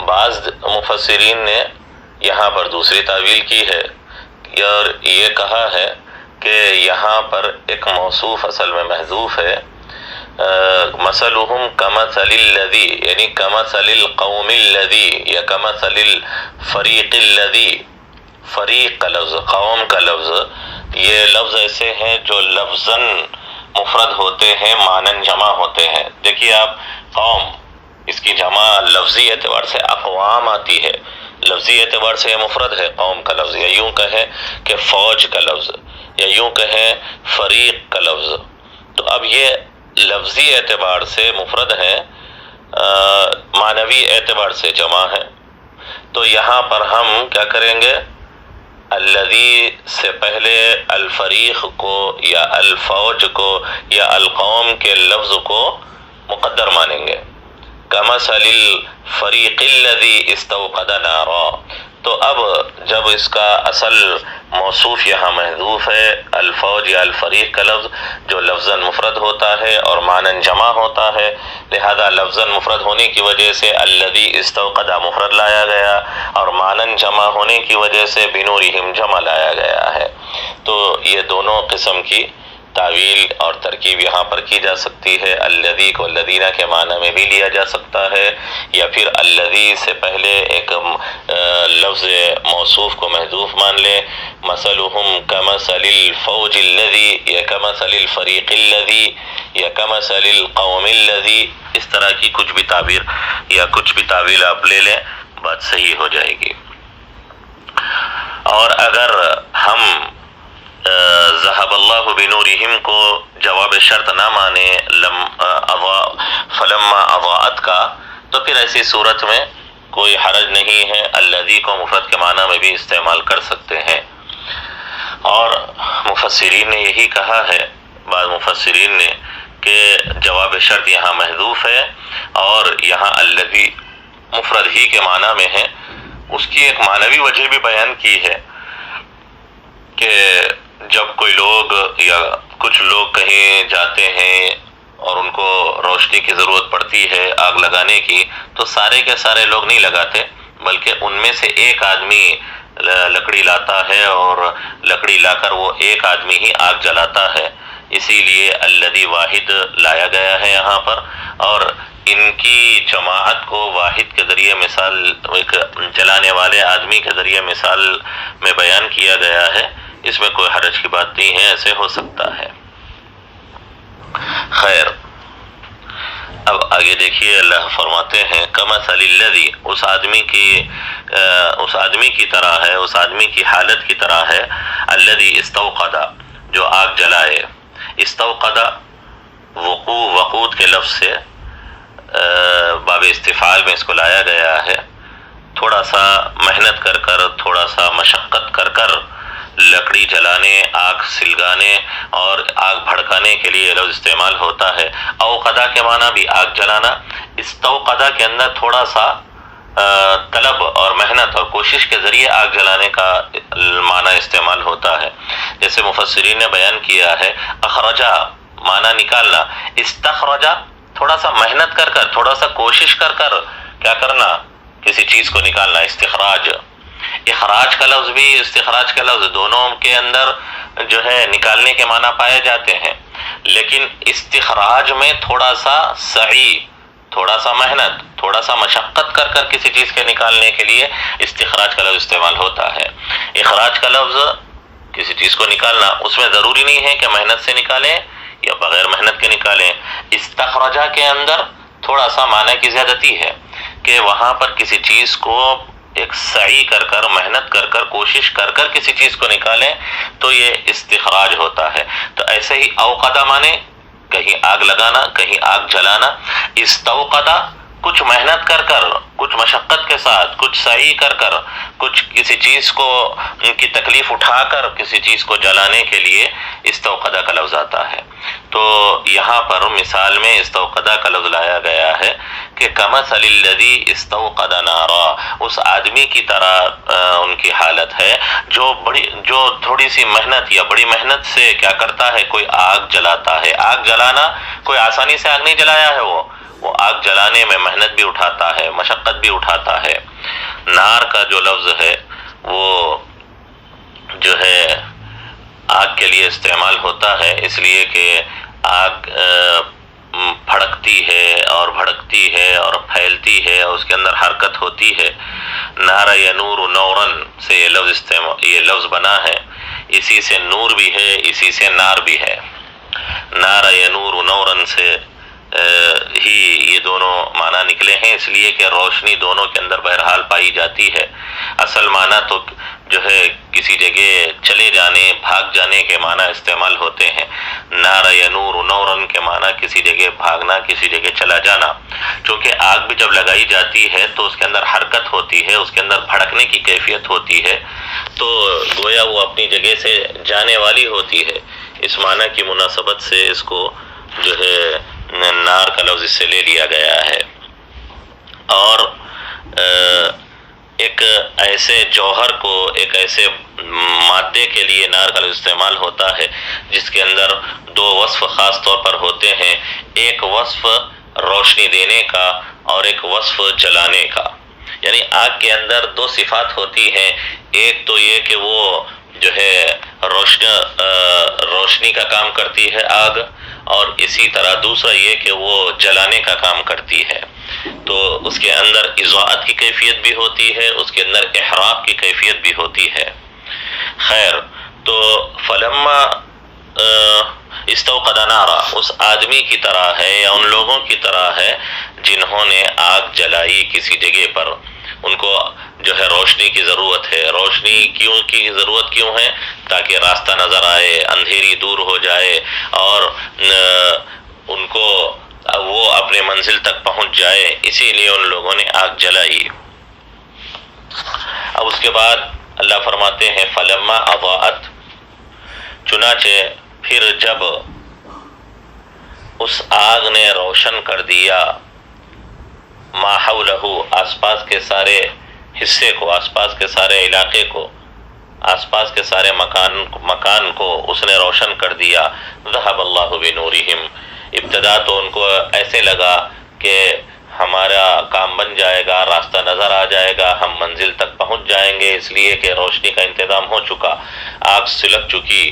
بعض مفسرین نے یہاں پر دوسری تعویل کی ہے اور یہ کہا ہے کہ یہاں پر ایک موصوف اصل میں محذوف ہے، مثلہم کمثل الذی یعنی کمثل القوم الذی یا کمثل الفریق الذی. فریق کا لفظ، قوم کا لفظ، یہ لفظ ایسے ہیں جو لفظاً مفرد ہوتے ہیں معنن جمع ہوتے ہیں. دیکھیے آپ قوم اس کی جمع لفظی اعتبار سے اقوام آتی ہے، لفظی اعتبار سے یہ مفرد ہے قوم کا لفظ، یا یوں کہیں کہ فوج کا لفظ، یا یوں کہیں فریق کا لفظ. تو اب یہ لفظی اعتبار سے مفرد ہے، معنوی اعتبار سے جمع ہے. تو یہاں پر ہم کیا کریں گے، الذی سے پہلے الفریق کو یا الفوج کو یا القوم کے لفظ کو مقدر مانیں گے. کمثل الفریق الذی استوقد نارا. تو اب جب اس کا اصل موصوف یہاں محذوف ہے الفوج یا الفریق کا لفظ جو لفظاً مفرد ہوتا ہے اور معنن جمع ہوتا ہے، لہذا لفظاً مفرد ہونے کی وجہ سے الذی استوقدا مفرد لایا گیا اور معنن جمع ہونے کی وجہ سے بنورہم جمع لایا گیا ہے. تو یہ دونوں قسم کی تعویل اور ترکیب یہاں پر کی جا سکتی ہے. الذی کو الذین کے معنی میں بھی لیا جا سکتا ہے، یا پھر الذی سے پہلے ایک لفظ موصوف کو محذوف مان لیں، مثلہم کمثل الفوج الذی یا کمثل الفریق الذی یا کمثل القوم الذی. اس طرح کی کچھ بھی تعبیر یا کچھ بھی تعویل آپ لے لیں، بات صحیح ہو جائے گی. اور اگر ہم ذہب اللہ بنورہم کو جواب شرط نہ مانے فلما اضاءت کا، تو پھر ایسی صورت میں کوئی حرج نہیں ہے، الذی کو مفرد کے معنی میں بھی استعمال کر سکتے ہیں. اور مفسرین نے یہی کہا ہے، بعض مفسرین نے، کہ جواب شرط یہاں محذوف ہے اور یہاں الذی مفرد ہی کے معنی میں ہے. اس کی ایک معنوی وجہ بھی بیان کی ہے کہ جب کوئی لوگ یا کچھ لوگ کہیں جاتے ہیں اور ان کو روشنی کی ضرورت پڑتی ہے آگ لگانے کی، تو سارے کے سارے لوگ نہیں لگاتے، بلکہ ان میں سے ایک آدمی لکڑی لاتا ہے اور لکڑی لا کر وہ ایک آدمی ہی آگ جلاتا ہے. اسی لیے الذی واحد لایا گیا ہے یہاں پر، اور ان کی جماعت کو واحد کے ذریعے مثال، ایک جلانے والے آدمی کے ذریعے مثال میں بیان کیا گیا ہے. اس میں کوئی حرج کی بات نہیں ہے، ایسے ہو سکتا ہے. خیر، اب آگے دیکھیے اللہ فرماتے ہیں کمثل الذی، اس آدمی کی طرح ہے، اس آدمی کی حالت کی طرح ہے، الذی استوقد، جو آگ جلائے۔ استوقد وقود کے لفظ سے باب استفعال میں اس کو لایا گیا ہے، تھوڑا سا محنت کر کر، تھوڑا سا مشقت کر کر لکڑی جلانے، آگ سلگانے اور آگ بھڑکانے کے لیے لفظ استعمال ہوتا ہے۔ اوقدہ کے معنی بھی آگ جلانا، استوقدہ کے اندر تھوڑا سا طلب اور محنت اور کوشش کے ذریعے آگ جلانے کا معنی استعمال ہوتا ہے۔ جیسے مفسرین نے بیان کیا ہے، اخرجہ معنی نکالنا، استخرجہ تھوڑا سا محنت کر کر، تھوڑا سا کوشش کر کر کیا کرنا، کسی چیز کو نکالنا، استخراج۔ اخراج کا لفظ بھی، استخراج کا لفظ، دونوں کے اندر جو ہے نکالنے کے معنی پائے جاتے ہیں، لیکن استخراج میں تھوڑا سا سعی، تھوڑا سا محنت، تھوڑا سا مشقت کر کر کسی چیز کے نکالنے کے لیے استخراج کا لفظ استعمال ہوتا ہے۔ اخراج کا لفظ کسی چیز کو نکالنا، اس میں ضروری نہیں ہے کہ محنت سے نکالیں یا بغیر محنت کے نکالیں۔ استخرجہ کے اندر تھوڑا سا معنی کی زیادتی ہے کہ وہاں پر کسی چیز کو ایک سعی کر کر، محنت کر کر، کوشش کر کر کسی چیز کو نکالیں تو یہ استخراج ہوتا ہے۔ تو ایسے ہی اوقدہ مانے کہیں آگ لگانا، کہیں آگ جلانا، استوقدہ کچھ محنت کر کر، کچھ مشقت کے ساتھ، کچھ سعی کر کر، کچھ کسی چیز کو ان کی تکلیف اٹھا کر کسی چیز کو جلانے کے لیے استوقدہ کا لفظ آتا ہے۔ تو یہاں پر مثال میں استوقدہ کا لفظ لایا گیا ہے کہ کمثل الذی استوقد نارا، اس آدمی کی طرح ان کی حالت ہے جو تھوڑی سی محنت یا بڑی محنت سے کیا کرتا ہے، کوئی آگ جلاتا ہے۔ آگ جلانا کوئی آسانی سے آگ نہیں جلایا ہے، وہ آگ جلانے میں محنت بھی اٹھاتا ہے، مشقت بھی اٹھاتا ہے۔ نار کا جو لفظ ہے وہ جو ہے آگ کے لیے استعمال ہوتا ہے، اس لیے کہ آگ بھڑکتی ہے اور بھڑکتی ہے اور پھیلتی ہے اور اس کے اندر حرکت ہوتی ہے۔ نار ینور نورن سے یہ لفظ بنا ہے، اسی سے نور بھی ہے، اسی سے نار بھی ہے۔ نار ینور نورن سے ہی یہ دونوں معنی نکلے ہیں، اس لیے کہ روشنی دونوں کے اندر بہرحال پائی جاتی ہے۔ اصل معنی تو جو ہے کسی جگہ چلے جانے، بھاگ جانے کے معنی استعمال ہوتے ہیں۔ نار ینور نورن کے معنی کسی جگہ بھاگنا، کسی جگہ چلا جانا۔ چونکہ آگ بھی جب لگائی جاتی ہے تو اس کے اندر حرکت ہوتی ہے، اس کے اندر بھڑکنے کی کیفیت ہوتی ہے، تو گویا وہ اپنی جگہ سے جانے والی ہوتی ہے۔ اس معنی کی مناسبت سے اس کو جو ہے نار کا لفظ اس سے لے لیا گیا ہے۔ اور ایک ایسے جوہر کو، ایک ایسے مادے کے لیے نار کا لفظ استعمال ہوتا ہے جس کے اندر دو وصف خاص طور پر ہوتے ہیں، ایک وصف روشنی دینے کا اور ایک وصف جلانے کا۔ یعنی آگ کے اندر دو صفات ہوتی ہیں، ایک تو یہ کہ وہ جو ہے روشنی کا کام کرتی ہے آگ، اور اسی طرح دوسرا یہ کہ وہ جلانے کا کام کرتی ہے۔ تو اس کے اندر اضاءت کی کیفیت بھی ہوتی ہے، اس کے اندر احراق کی کیفیت بھی ہوتی ہے۔ خیر، تو فلما استوقد نارا اس آدمی کی طرح ہے یا ان لوگوں کی طرح ہے جنہوں نے آگ جلائی کسی جگہ پر۔ ان کو جو ہے روشنی کی ضرورت ہے۔ روشنی کی ضرورت کیوں ہے؟ تاکہ راستہ نظر آئے، اندھیری دور ہو جائے اور ان کو وہ اپنے منزل تک پہنچ جائے، اسی لیے ان لوگوں نے آگ جلائی۔ اب اس کے بعد اللہ فرماتے ہیں فلما اضاءت، چنانچہ پھر جب اس آگ نے روشن کر دیا ما حولہ، آس پاس کے سارے حصے کو، آس پاس کے سارے علاقے کو، آس پاس کے سارے مکان کو اس نے روشن کر دیا۔ ذهب اللہ بنورہم، ابتدا تو ان کو ایسے لگا کہ ہمارا کام بن جائے گا، راستہ نظر آ جائے گا، ہم منزل تک پہنچ جائیں گے، اس لیے کہ روشنی کا انتظام ہو چکا، آگ سلگ چکی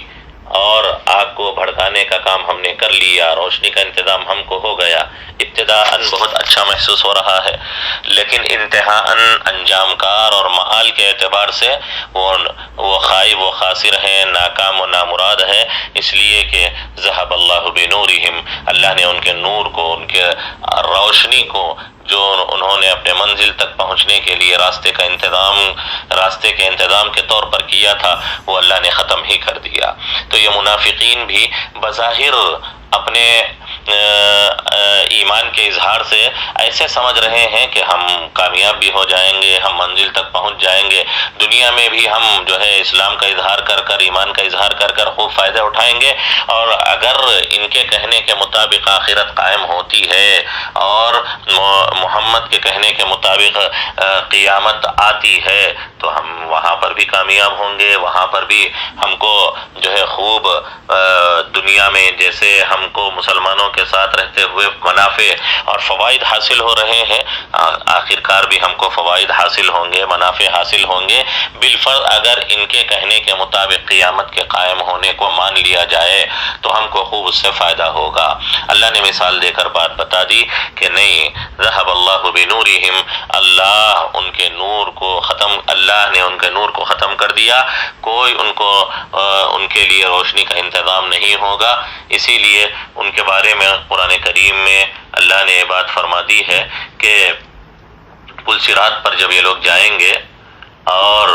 اور آگ کو بھڑکانے کا کام ہم نے کر لیا، روشنی کا انتظام ہم کو ہو گیا۔ ابتداءً بہت اچھا محسوس ہو رہا ہے، لیکن انتہاءً انجام کار اور معال کے اعتبار سے وہ خائب و خاسر ہیں، ناکام و نامراد ہے، اس لیے کہ ذهب اللہ بنورہم، اللہ نے ان کے نور کو، ان کے روشنی کو جو انہوں نے اپنے منزل تک پہنچنے کے لیے راستے کے انتظام کے طور پر کیا تھا، وہ اللہ نے ختم ہی کر دیا۔ تو یہ منافقین بھی بظاہر اپنے ایمان کے اظہار سے ایسے سمجھ رہے ہیں کہ ہم کامیاب بھی ہو جائیں گے، ہم منزل تک پہنچ جائیں گے، دنیا میں بھی ہم جو ہے اسلام کا اظہار کر کر، ایمان کا اظہار کر کر خوب فائدہ اٹھائیں گے، اور اگر ان کے کہنے کے مطابق آخرت قائم ہوتی ہے اور محمد کے کہنے کے مطابق قیامت آتی ہے تو ہم وہاں پر بھی کامیاب ہوں گے، وہاں پر بھی ہم کو جو ہے خوب دنیا میں جیسے ہم کو مسلمانوں کے ساتھ رہتے ہوئے منافع اور فوائد حاصل ہو رہے ہیں، آخرکار بھی ہم کو فوائد حاصل ہوں گے، منافع حاصل ہوں گے، بالفرض اگر ان کے کہنے کے مطابق قیامت کے قائم ہونے کو مان لیا جائے تو ہم کو خوب اس سے فائدہ ہوگا۔ اللہ نے مثال دے کر بات بتا دی کہ نہیں، ذہب اللہ بنورہم، اللہ نے ان کے نور کو ختم کر دیا، کوئی ان کے لیے روشنی کا انتظام نہیں ہوگا۔ اسی لیے ان کے بارے میں قرآن کریم میں اللہ نے یہ بات فرما دی ہے کہ پل صراط پر جب یہ لوگ جائیں گے اور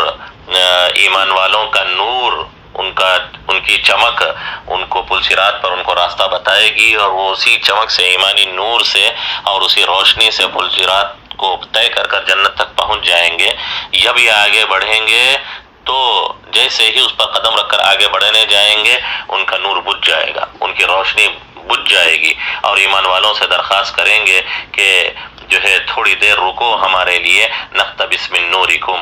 ایمان والوں کا نور، ان کی چمک ان کو پل صراط پر ان کو راستہ بتائے گی، اور وہ اسی چمک سے، ایمانی نور سے اور اسی روشنی سے پل صراط کو طے کر کر جنت تک پہنچ جائیں گے۔ جب یہ آگے بڑھیں گے تو جیسے ہی اس پر قدم رکھ کر آگے بڑھنے جائیں گے، ان کا نور بجھ جائے گا، ان کی روشنی بجھ جائے گی، اور ایمان والوں سے درخواست کریں گے کہ جو ہے تھوڑی دیر رکو ہمارے لیے، نقتبس من نورکم،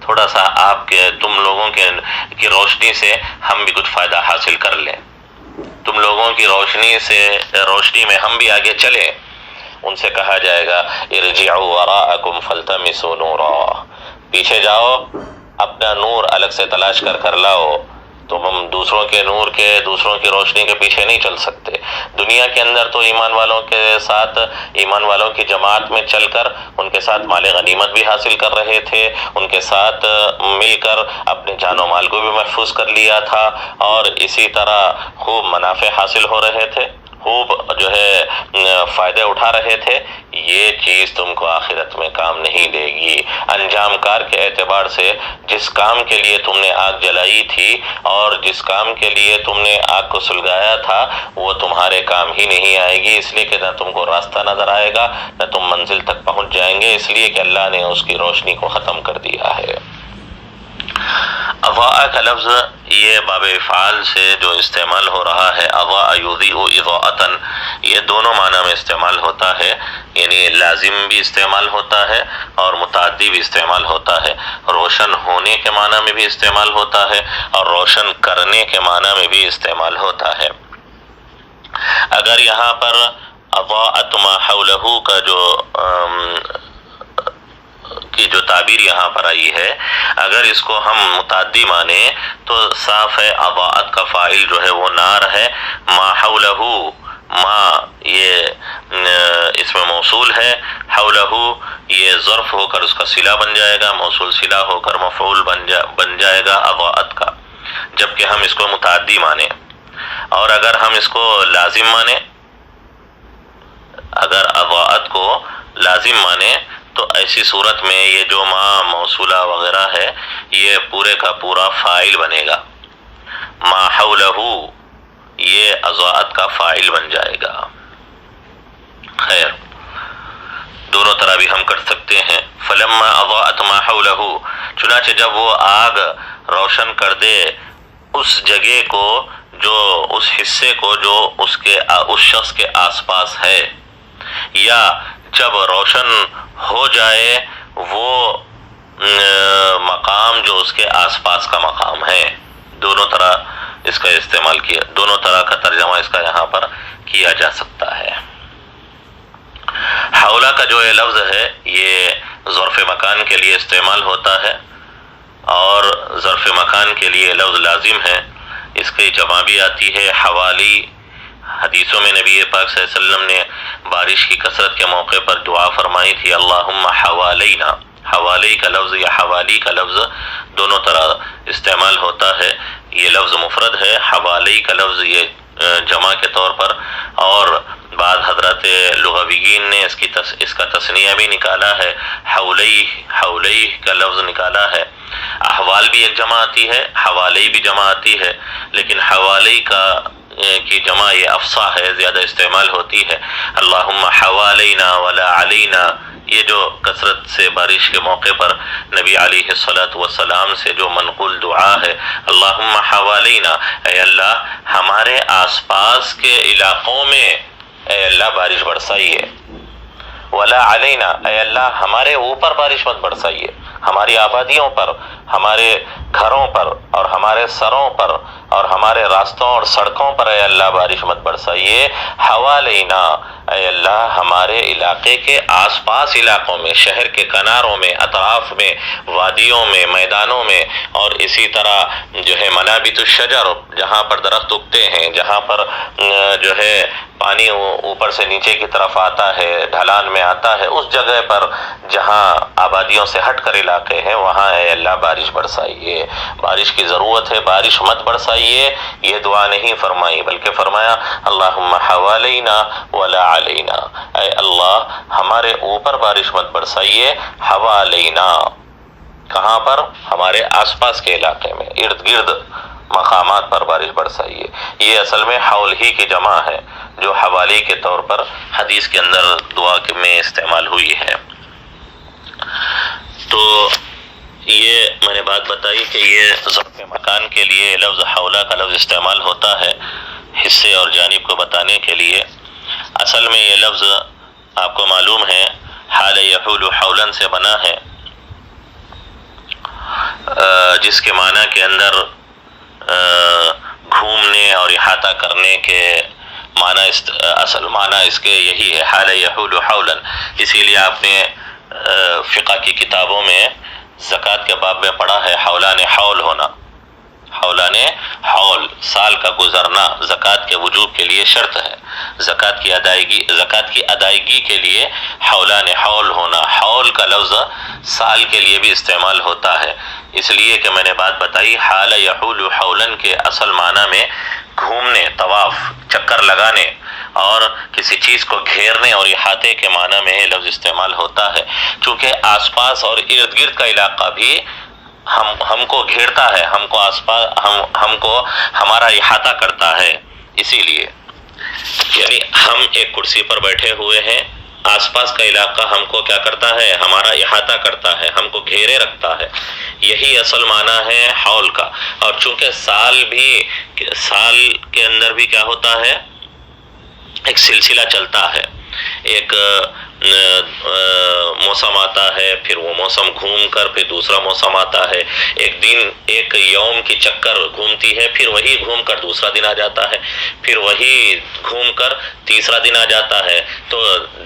تھوڑا سا تم لوگوں کی روشنی سے ہم بھی کچھ فائدہ حاصل کر لیں، تم لوگوں کی روشنی میں ہم بھی آگے چلیں۔ ان سے کہا جائے گا ارجعوا وراءکم فالتمسوا نورا، پیچھے جاؤ، اپنا نور الگ سے تلاش کر لاؤ، تو ہم دوسروں کے نور کے، دوسروں کی روشنی کے پیچھے نہیں چل سکتے۔ دنیا کے اندر تو ایمان والوں کے ساتھ، ایمان والوں کی جماعت میں چل کر ان کے ساتھ مال غنیمت بھی حاصل کر رہے تھے، ان کے ساتھ مل کر اپنے جان و مال کو بھی محفوظ کر لیا تھا، اور اسی طرح خوب منافع حاصل ہو رہے تھے، خوب جو ہے فائدے اٹھا رہے تھے۔ یہ چیز تم کو آخرت میں کام نہیں دے گی۔ انجام کار کے اعتبار سے جس کام کے لیے تم نے آگ جلائی تھی اور جس کام کے لیے تم نے آگ کو سلگایا تھا، وہ تمہارے کام ہی نہیں آئے گی، اس لیے کہ نہ تم کو راستہ نظر آئے گا، نہ تم منزل تک پہنچ جائیں گے، اس لیے کہ اللہ نے اس کی روشنی کو ختم کر دیا ہے۔ اضاء کا لفظ یہ باب افعال سے جو استعمال ہو رہا ہے، اضاء یضیء اضاءۃ، یہ دونوں معنی میں استعمال ہوتا ہے، یعنی لازم بھی استعمال ہوتا ہے اور متعدی بھی استعمال ہوتا ہے، روشن ہونے کے معنی میں بھی استعمال ہوتا ہے اور روشن کرنے کے معنی میں بھی استعمال ہوتا ہے۔ اگر یہاں پر اضاءت ما حولہ کا جو تعبیر یہاں پر آئی ہے، اگر اس کو ہم متعدی مانیں تو صاف ہے اضاءت کا فاعل جو ہے وہ نار ہے، ما حولہ، ما یہ اس میں موصول ہے، حولہ یہ ظرف ہو کر اس کا صلہ بن جائے گا، موصول صلہ ہو کر مفعول بن جائے گا اضاءت کا، جبکہ ہم اس کو متعدی مانیں۔ اور اگر ہم اس کو لازم مانیں، اگر اضاءت کو لازم مانیں تو ایسی صورت میں یہ جو ما موصولہ وغیرہ ہے یہ پورے کا پورا فاعل بنے گا، ما حولہ یہ اضاءت کا فاعل بن جائے گا۔ خیر، دونوں طرح بھی ہم کر سکتے ہیں۔ فلما اضاءت ما حولہ، چنانچہ جب وہ آگ روشن کر دے اس جگہ کو، جو اس حصے کو جو اس شخص کے آس پاس ہے، یا جب روشن ہو جائے وہ مقام جو اس کے آس پاس کا مقام ہے، دونوں طرح اس کا استعمال کیا، دونوں طرح کا ترجمہ اس کا یہاں پر کیا جا سکتا ہے۔ حولہ کا جو یہ لفظ ہے یہ ظرف مکان کے لیے استعمال ہوتا ہے، اور ظرف مکان کے لیے لفظ لازم ہے، اس کی جمع بھی آتی ہے حوالی۔ حدیثوں میں نبی پاک صلی اللہ علیہ وسلم نے بارش کی کثرت کے موقع پر دعا فرمائی تھی، اللہم حوالینا۔ حوالی کا لفظ یا حوالی کا لفظ دونوں طرح استعمال ہوتا ہے، یہ لفظ مفرد ہے، حوالی کا لفظ یہ جمع کے طور پر، اور بعض حضرات اصولین نے اس کا تثنیہ بھی نکالا ہے، حولی کا لفظ نکالا ہے۔ احوال بھی ایک جمع آتی ہے، حوالی بھی جمع آتی ہے، لیکن حوالی کی جمع یہ افصح ہے، زیادہ استعمال ہوتی ہے۔ اللہم حوالینا ولا علینا، یہ جو کثرت سے بارش کے موقع پر نبی علیہ السلام سے جو منقول دعا ہے، اللہم حوالینا، اے اللہ ہمارے آس پاس کے علاقوں میں اے اللہ بارش برسائیے، ولا علینا، اے اللہ ہمارے اوپر بارش مت برسائیے، ہماری آبادیوں پر، ہمارے گھروں پر اور ہمارے سروں پر اور ہمارے راستوں اور سڑکوں پر اے اللہ بارش مت برسائیے۔ حوالینا، اے اللہ ہمارے علاقے کے آس پاس علاقوں میں، شہر کے کناروں میں، اطراف میں، وادیوں میں، میدانوں میں، اور اسی طرح جو ہے منابت الشجر، جہاں پر درخت اگتے ہیں، جہاں پر جو ہے پانی اوپر سے نیچے کی طرف آتا ہے، ڈھلان میں آتا ہے، اس جگہ پر جہاں آبادیوں سے ہٹ کر علاقے ہیں، وہاں اے اللہ بارش برسائیے۔ بارش کی ضرورت ہے، بارش مت برسائیے، یہ دعا نہیں فرمائی، بلکہ فرمایا اللہم حوالینا ولا علینا، اے اللہ ہمارے اوپر بارش مت برسائیے، حوالینا کہاں پر؟ ہمارے آس پاس کے علاقے میں، ارد گرد مقامات پر بارش برسائیے۔ یہ اصل میں حول ہی کی جمع ہے، جو حوالی کے طور پر حدیث کے اندر دعا میں استعمال ہوئی ہے۔ تو یہ میں نے بات بتائی کہ یہ ظرف مکان کے لیے لفظ حولہ کا لفظ استعمال ہوتا ہے، حصے اور جانب کو بتانے کے لیے۔ اصل میں یہ لفظ آپ کو معلوم ہے حال یحول حولاً سے بنا ہے، جس کے معنی کے اندر گھومنے اور احاطہ کرنے کے معنی، اصل معنی اس کے یہی ہے، حال یحول حولاً۔ اسی لیے آپ نے فقہ کی کتابوں میں زکوٰۃ کے باب میں پڑھا ہے حولان حول ہونا، حولان حول، سال کا گزرنا زکوٰۃ کے وجوب کے لیے شرط ہے۔ زکوٰۃ کی ادائیگی کے لیے حولان حول ہونا، حول کا لفظ سال کے لیے بھی استعمال ہوتا ہے۔ اس لیے کہ میں نے بات بتائی حال یحول حولاً کے اصل معنی میں گھومنے، طواف، چکر لگانے اور کسی چیز کو گھیرنے اور احاطے کے معنی میں یہ لفظ استعمال ہوتا ہے۔ چونکہ آس پاس اور ارد گرد کا علاقہ بھی ہم کو گھیرتا ہے، ہم کو ہمارا احاطہ کرتا ہے، اسی لیے یعنی ہم ایک کرسی پر بیٹھے ہوئے ہیں، آس پاس کا علاقہ ہم کو کیا کرتا ہے؟ ہمارا احاطہ کرتا ہے، ہم کو گھیرے رکھتا ہے۔ یہی اصل معنی ہے حول کا۔ اور چونکہ سال کے اندر بھی کیا ہوتا ہے؟ ایک سلسلہ چلتا ہے، ایک موسم آتا ہے، پھر وہ موسم گھوم کر پھر دوسرا موسم آتا ہے، ایک یوم کی چکر گھومتی ہے، پھر وہی گھوم کر دوسرا دن آ جاتا ہے، پھر وہی گھوم کر تیسرا دن آ جاتا ہے۔ تو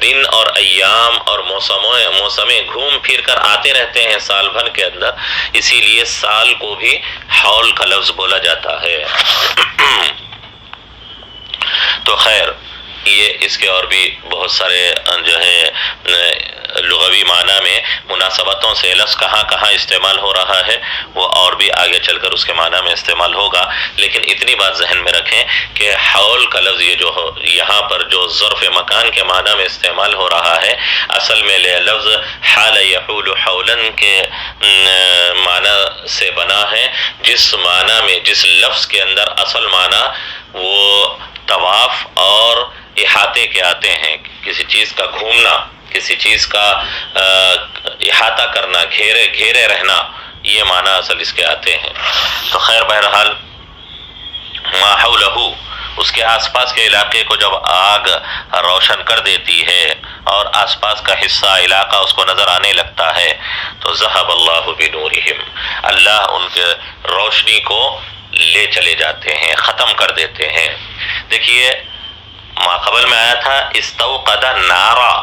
دن اور ایام اور موسمیں گھوم پھر کر آتے رہتے ہیں سال بھر کے اندر، اسی لیے سال کو بھی حول کا لفظ بولا جاتا ہے۔ تو خیر، یہ اس کے اور بھی بہت سارے جو ہے لغوی معنی میں مناسبتوں سے لفظ کہاں کہاں استعمال ہو رہا ہے، وہ اور بھی آگے چل کر اس کے معنی میں استعمال ہوگا۔ لیکن اتنی بات ذہن میں رکھیں کہ حول کا لفظ یہ جو یہاں پر جو ظرف مکان کے معنی میں استعمال ہو رہا ہے، اصل میں لفظ حال یحول حولاً کے معنی سے بنا ہے، جس معنی میں، جس لفظ کے اندر اصل معنی وہ طواف اور احاطے کے آتے ہیں، کسی چیز کا گھومنا، کسی چیز کا احاطہ کرنا، گھیرے رہنا، یہ معنی اصل اس کے آتے ہیں۔ تو خیر، بہرحال ما حولہ، اس کے آس پاس کے علاقے کو جب آگ روشن کر دیتی ہے اور آس پاس کا حصہ، علاقہ اس کو نظر آنے لگتا ہے، تو ذہب اللہ بنورہم، اللہ ان کے روشنی کو لے چلے جاتے ہیں، ختم کر دیتے ہیں۔ دیکھیے ماقبل میں آیا تھا استوقد نارا،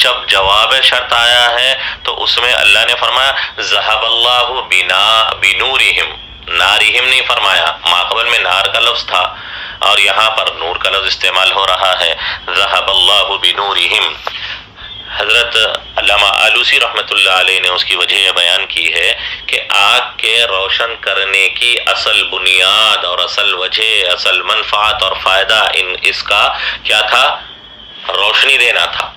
جب جواب شرط آیا ہے تو اس میں اللہ نے فرمایا ذہب اللہ بنورہم، نارہم نہیں فرمایا، ماقبل میں نار کا لفظ تھا اور یہاں پر نور کا لفظ استعمال ہو رہا ہے، ذہب اللہ بنورہم۔ حضرت علامہ آلوسی رحمۃ اللہ علیہ نے اس کی وجہ یہ بیان کی ہے کہ آگ کے روشن کرنے کی اصل بنیاد اور اصل وجہ، اصل منفعت اور فائدہ اس کا کیا تھا؟ روشنی دینا تھا۔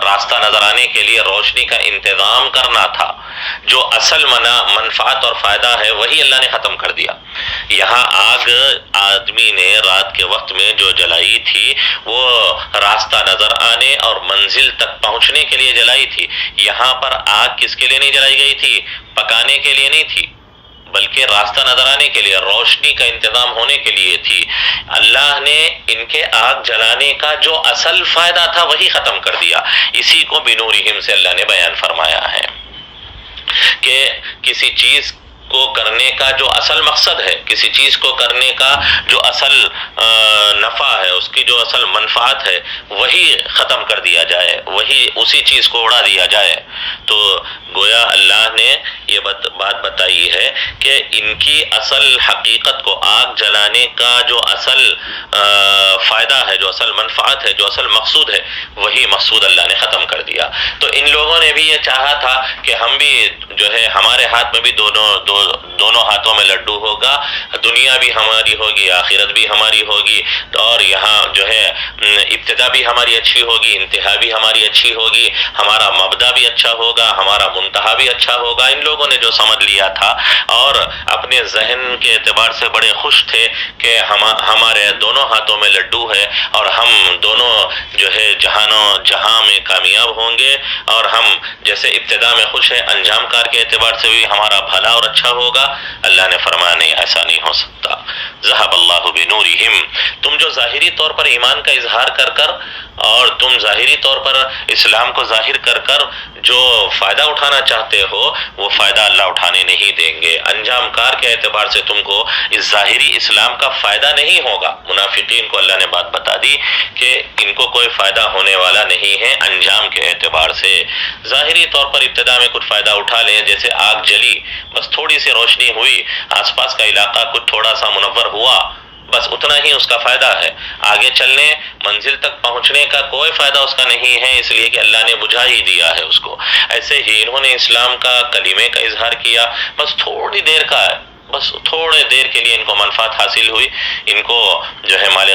راستہ نظر آنے کے لیے روشنی کا انتظام کرنا تھا، جو اصل منفعت اور فائدہ ہے وہی اللہ نے ختم کر دیا۔ یہاں آگ آدمی نے رات کے وقت میں جو جلائی تھی وہ راستہ نظر آنے اور منزل تک پہنچنے کے لیے جلائی تھی۔ یہاں پر آگ کس کے لیے نہیں جلائی گئی تھی؟ پکانے کے لیے نہیں تھی، بلکہ راستہ نظر آنے کے لیے، روشنی کا انتظام ہونے کے لیے تھی۔ اللہ نے ان کے آگ جلانے کا جو اصل فائدہ تھا وہی ختم کر دیا۔ اسی کو بنورہم سے اللہ نے بیان فرمایا ہے کہ کسی چیز کو کرنے کا جو اصل مقصد ہے، کسی چیز کو کرنے کا جو اصل نفع ہے، اس کی جو اصل منفعت ہے وہی ختم کر دیا جائے، وہی اسی چیز کو اڑا دیا جائے۔ تو گویا اللہ نے یہ بات بتائی ہے کہ ان کی اصل حقیقت کو، آگ جلانے کا جو اصل فائدہ ہے، جو اصل منفعت ہے، جو اصل مقصود ہے، وہی مقصود اللہ نے ختم کر دیا۔ تو ان لوگوں نے بھی یہ چاہا تھا کہ ہم بھی جو ہے ہمارے ہاتھ میں بھی دونوں ہاتھوں میں لڈو ہوگا، دنیا بھی ہماری ہوگی، آخرت بھی ہماری ہوگی، اور یہاں جو ہے ابتدا بھی ہماری اچھی ہوگی، انتہا بھی ہماری اچھی ہوگی، ہمارا مبدا بھی اچھا ہوگا، ہمارا منتہا بھی اچھا ہوگا۔ ان لوگوں نے جو سمجھ لیا تھا اور اپنے ذہن کے اعتبار سے بڑے خوش تھے کہ ہمارے دونوں ہاتھوں میں لڈو ہے اور ہم دونوں جو ہے جہاں میں کامیاب ہوں گے، اور ہم جیسے ابتدا میں خوش ہیں، انجام کار کے اعتبار سے بھی ہمارا بھلا اور اچھا ہوگا۔ اللہ نے فرمایا نہیں، ایسا نہیں ہو سکتا۔ ذہب اللہ بنورہم، تم جو ظاہری طور پر ایمان کا اظہار کر اور تم ظاہری طور پر اسلام کو ظاہر کر جو فائدہ اٹھانا چاہتے ہو، وہ فائدہ اللہ اٹھانے نہیں دیں گے۔ انجام کار کے اعتبار سے تم کو اس ظاہری اسلام کا فائدہ نہیں ہوگا۔ منافقین کو اللہ نے بات بتا دی کہ ان کو کوئی فائدہ ہونے والا نہیں ہے انجام کے اعتبار سے۔ ظاہری طور پر ابتدا میں کچھ فائدہ اٹھا لیں، جیسے آگ جلی، بس تھوڑی سی روشنی ہوئی، آس پاس کا علاقہ کچھ تھوڑا سا منور ہوا، بس اتنا ہی اس کا فائدہ ہے۔ آگے چلنے، منزل تک پہنچنے کا کوئی فائدہ اس کا نہیں ہے، اس لیے کہ اللہ نے بجھا ہی دیا ہے اس کو۔ ایسے ہی انہوں نے اسلام کا، کلمے کا اظہار کیا، بس تھوڑی دیر کا ہے، بس تھوڑے دیر کے لیے ان کو منفعت حاصل ہوئی، ان کو جو ہے مال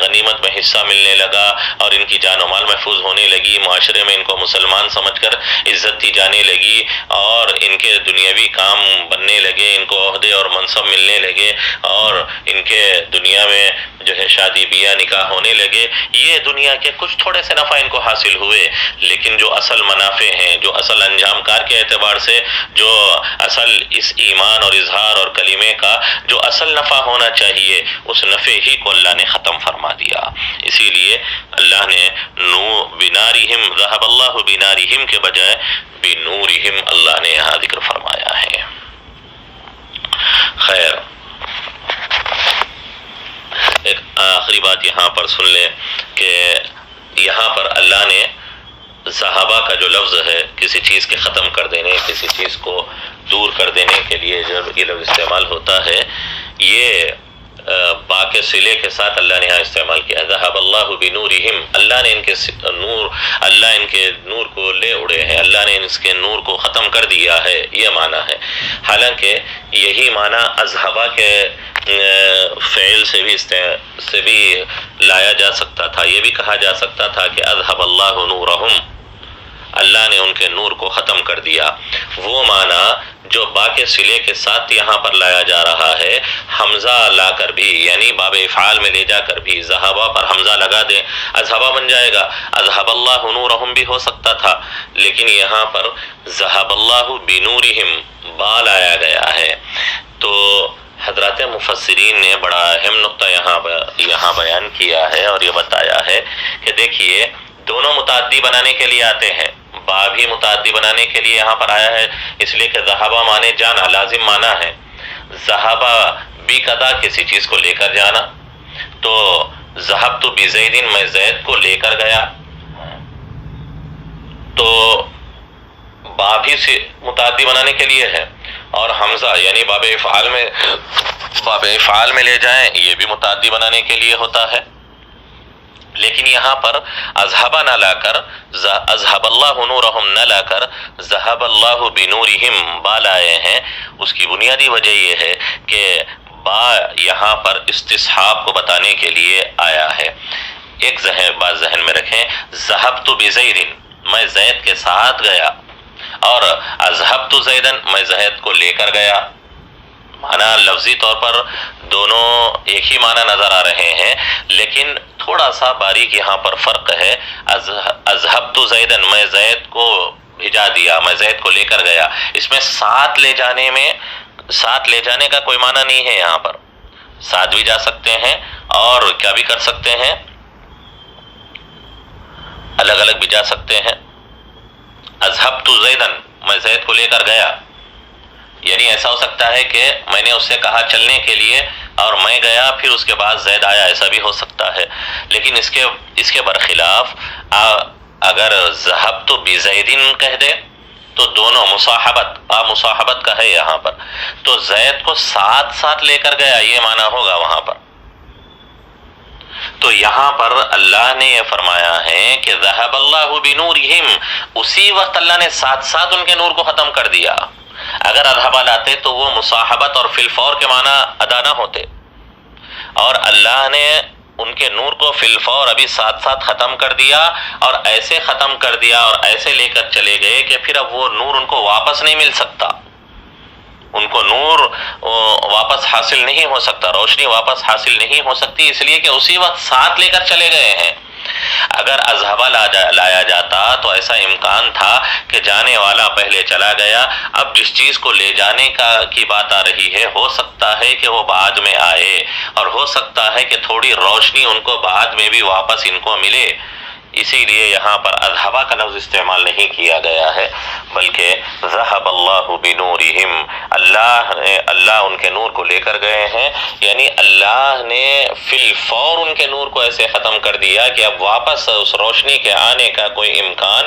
غنیمت میں حصہ ملنے لگا اور ان کی جان و مال محفوظ ہونے لگی، معاشرے میں ان کو مسلمان سمجھ کر عزت دی جانے لگی، اور ان کے دنیاوی کام بننے لگے، ان کو عہدے اور منصب ملنے لگے، اور ان کے دنیا میں جو ہے شادی بیاہ نکاح ہونے لگے۔ یہ دنیا کے کچھ تھوڑے سے نفع ان کو حاصل ہوئے، لیکن جو اصل منافع ہیں، جو اصل انجام کار کے اعتبار سے، جو اصل اس ایمان اور اظہار اور کلمے کا جو اصل نفع ہونا چاہیے، اس نفع ہی کو اللہ نے ختم فرما دیا۔ اسی لیے اللہ نے بنارہم، ذہب اللہ بنارہم کے بجائے بنورہم اللہ نے یہاں ذکر فرمایا ہے۔ خیر، ایک آخری بات یہاں پر سن لیں کہ یہاں پر اللہ نے صحابہ کا جو لفظ ہے، کسی چیز کے ختم کر دینے، کسی چیز کو دور کر دینے کے لیے جب یہ لفظ استعمال ہوتا ہے، یہ با کے صلے کے ساتھ اللہ نے یہاں استعمال کیا۔ ذہب اللہ بنورہم، اللہ نے ان کے نور کو لے اڑے ہیں، اللہ نے اس کے نور کو ختم کر دیا ہے، یہ معنی ہے۔ حالانکہ یہی معنی اذہبا کے فعل سے بھی لایا جا سکتا تھا، یہ بھی کہا جا سکتا تھا کہ اذہب اللہ نورہم، اللہ نے ان کے نور کو ختم کر دیا۔ وہ معنی جو با کے صلے کے ساتھ یہاں پر لایا جا رہا ہے، حمزہ لا کر بھی، یعنی باب افعال میں لے جا کر بھی ذہبا پر حمزہ لگا دیں، اذہبا بن جائے گا۔ اذہب اللہ نورہم بھی ہو سکتا تھا، لیکن یہاں پر ذہب اللہ بنورہم با لایا گیا ہے۔ تو حضرات مفسرین نے بڑا اہم نقطہ یہاں بیان کیا ہے اور یہ بتایا ہے کہ دیکھیے، دونوں متعدی بنانے کے لیے آتے ہیں، با بھی متعدی بنانے کے لیے یہاں پر آیا ہے، اس لیے کہ ذہبا مانے جانا، لازم مانا ہے۔ ذہبا بھی قدا، کسی چیز کو لے کر جانا، تو ذہبت بزید، میں زید کو لے کر گیا، تو با بھی متعدی بنانے کے لیے ہے، اور حمزہ یعنی باب افعال میں لے جائیں، یہ بھی متعدی بنانے کے لیے ہوتا ہے۔ لیکن یہاں پر اذہبا نہ لا کر، اذہب اللہ نورہم نہ لا کر، ذہب اللہ بنورہم با لائے ہیں۔ اس کی بنیادی وجہ یہ ہے کہ با یہاں پر استصحاب کو بتانے کے لیے آیا ہے۔ ایک بات ذہن میں رکھیں، ذہبت بزید، میں زید کے ساتھ گیا، اور اذهبت زیدا، میں زید کو لے کر گیا۔ معنی لفظی طور پر دونوں ایک ہی معنی نظر آ رہے ہیں، لیکن تھوڑا سا باریک یہاں پر فرق ہے۔ اذهبت زیدا، میں زید کو بھیجا دیا، میں زید کو لے کر گیا، اس میں ساتھ لے جانے کا کوئی معنی نہیں ہے۔ یہاں پر ساتھ بھی جا سکتے ہیں اور کیا بھی کر سکتے ہیں، الگ الگ بھی جا سکتے ہیں۔ اذهبت زیدا، میں زید کو لے کر گیا، یعنی ایسا ہو سکتا ہے کہ میں نے اس سے کہا چلنے کے لیے اور میں گیا، پھر اس کے بعد زید آیا، ایسا بھی ہو سکتا ہے۔ لیکن اس کے برخلاف اگر ذهبت بزید کہہ دے تو دونوں مصاحبت کا ہے یہاں پر، تو زید کو ساتھ لے کر گیا، یہ معنی ہوگا وہاں پر۔ تو یہاں پر اللہ نے یہ فرمایا ہے کہ ذہب اللہ بنورہم، اسی وقت اللہ نے ساتھ ان کے نور کو ختم کر دیا۔ اگر اذہب لاتے تو وہ مصاحبت اور فی الفور کے معنی ادا نہ ہوتے، اور اللہ نے ان کے نور کو فی الفور ابھی ساتھ ختم کر دیا، اور ایسے ختم کر دیا اور ایسے لے کر چلے گئے کہ پھر اب وہ نور ان کو واپس نہیں مل سکتا، ان کو نور واپس حاصل نہیں ہو سکتا، روشنی واپس حاصل نہیں ہو سکتی، اس لیے کہ اسی وقت ساتھ لے کر چلے گئے ہیں۔ اگر اذہبہ لایا جاتا تو ایسا امکان تھا کہ جانے والا پہلے چلا گیا، اب جس چیز کو لے جانے کی بات آ رہی ہے، ہو سکتا ہے کہ وہ بعد میں آئے، اور ہو سکتا ہے کہ تھوڑی روشنی ان کو بعد میں بھی واپس ان کو ملے، اسی لیے یہاں پر اذہبہ کا لفظ استعمال نہیں کیا گیا ہے، بلکہ ذہب اللہ بنورہم، اللہ ان کے نور کو لے کر گئے ہیں، یعنی اللہ نے فی الفور ان کے نور کو ایسے ختم کر دیا کہ اب واپس اس روشنی کے آنے کا کوئی امکان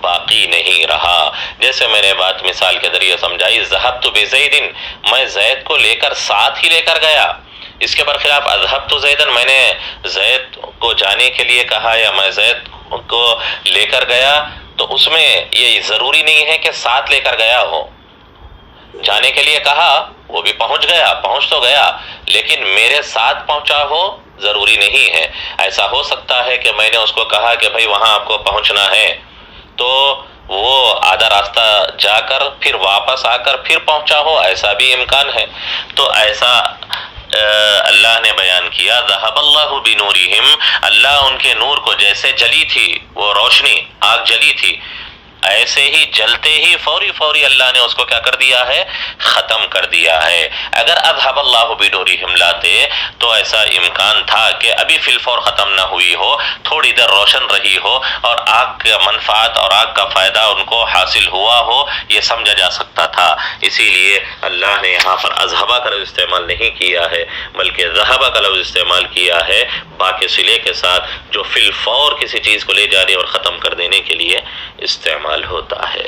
باقی نہیں رہا۔ جیسے میں نے بات مثال کے ذریعے سمجھائی، ذہبت بزید، میں زید کو ساتھ ہی لے کر گیا، اس کے برخلاف اذهبت زیدا، میں نے زید کو جانے کے لیے کہا یا میں زید کو لے کر گیا، تو اس میں یہ ضروری نہیں ہے کہ ساتھ لے کر گیا ہو۔ جانے کے لیے کہا، وہ بھی پہنچ تو گیا، لیکن میرے ساتھ پہنچا ہو ضروری نہیں ہے۔ ایسا ہو سکتا ہے کہ میں نے اس کو کہا کہ بھائی وہاں آپ کو پہنچنا ہے، تو وہ آدھا راستہ جا کر پھر واپس آ کر پھر پہنچا ہو، ایسا بھی امکان ہے۔ تو ایسا اللہ نے بیان کیا، ذہب اللہ بنورہم، اللہ ان کے نور کو جیسے جلی تھی وہ روشنی، آگ جلی تھی، ایسے ہی جلتے ہی فوری اللہ نے اس کو کیا کر دیا ہے، ختم کر دیا ہے۔ اگر اذہب اللہ بنورہم لاتے تو ایسا امکان تھا کہ ابھی فی الفور ختم نہ ہوئی ہو، تھوڑی دیر روشن رہی ہو اور آگ کا منفعت اور آگ کا فائدہ ان کو حاصل ہوا ہو، یہ سمجھا جا سکتا تھا۔ اسی لیے اللہ نے یہاں پر اذہبہ کا لفظ استعمال نہیں کیا ہے، بلکہ ذہبہ کا لفظ استعمال کیا ہے، باقی صلے کے ساتھ، جو فی الفور کسی چیز کو لے جانے اور ختم کر دینے کے لیے استعمال ہوتا ہے۔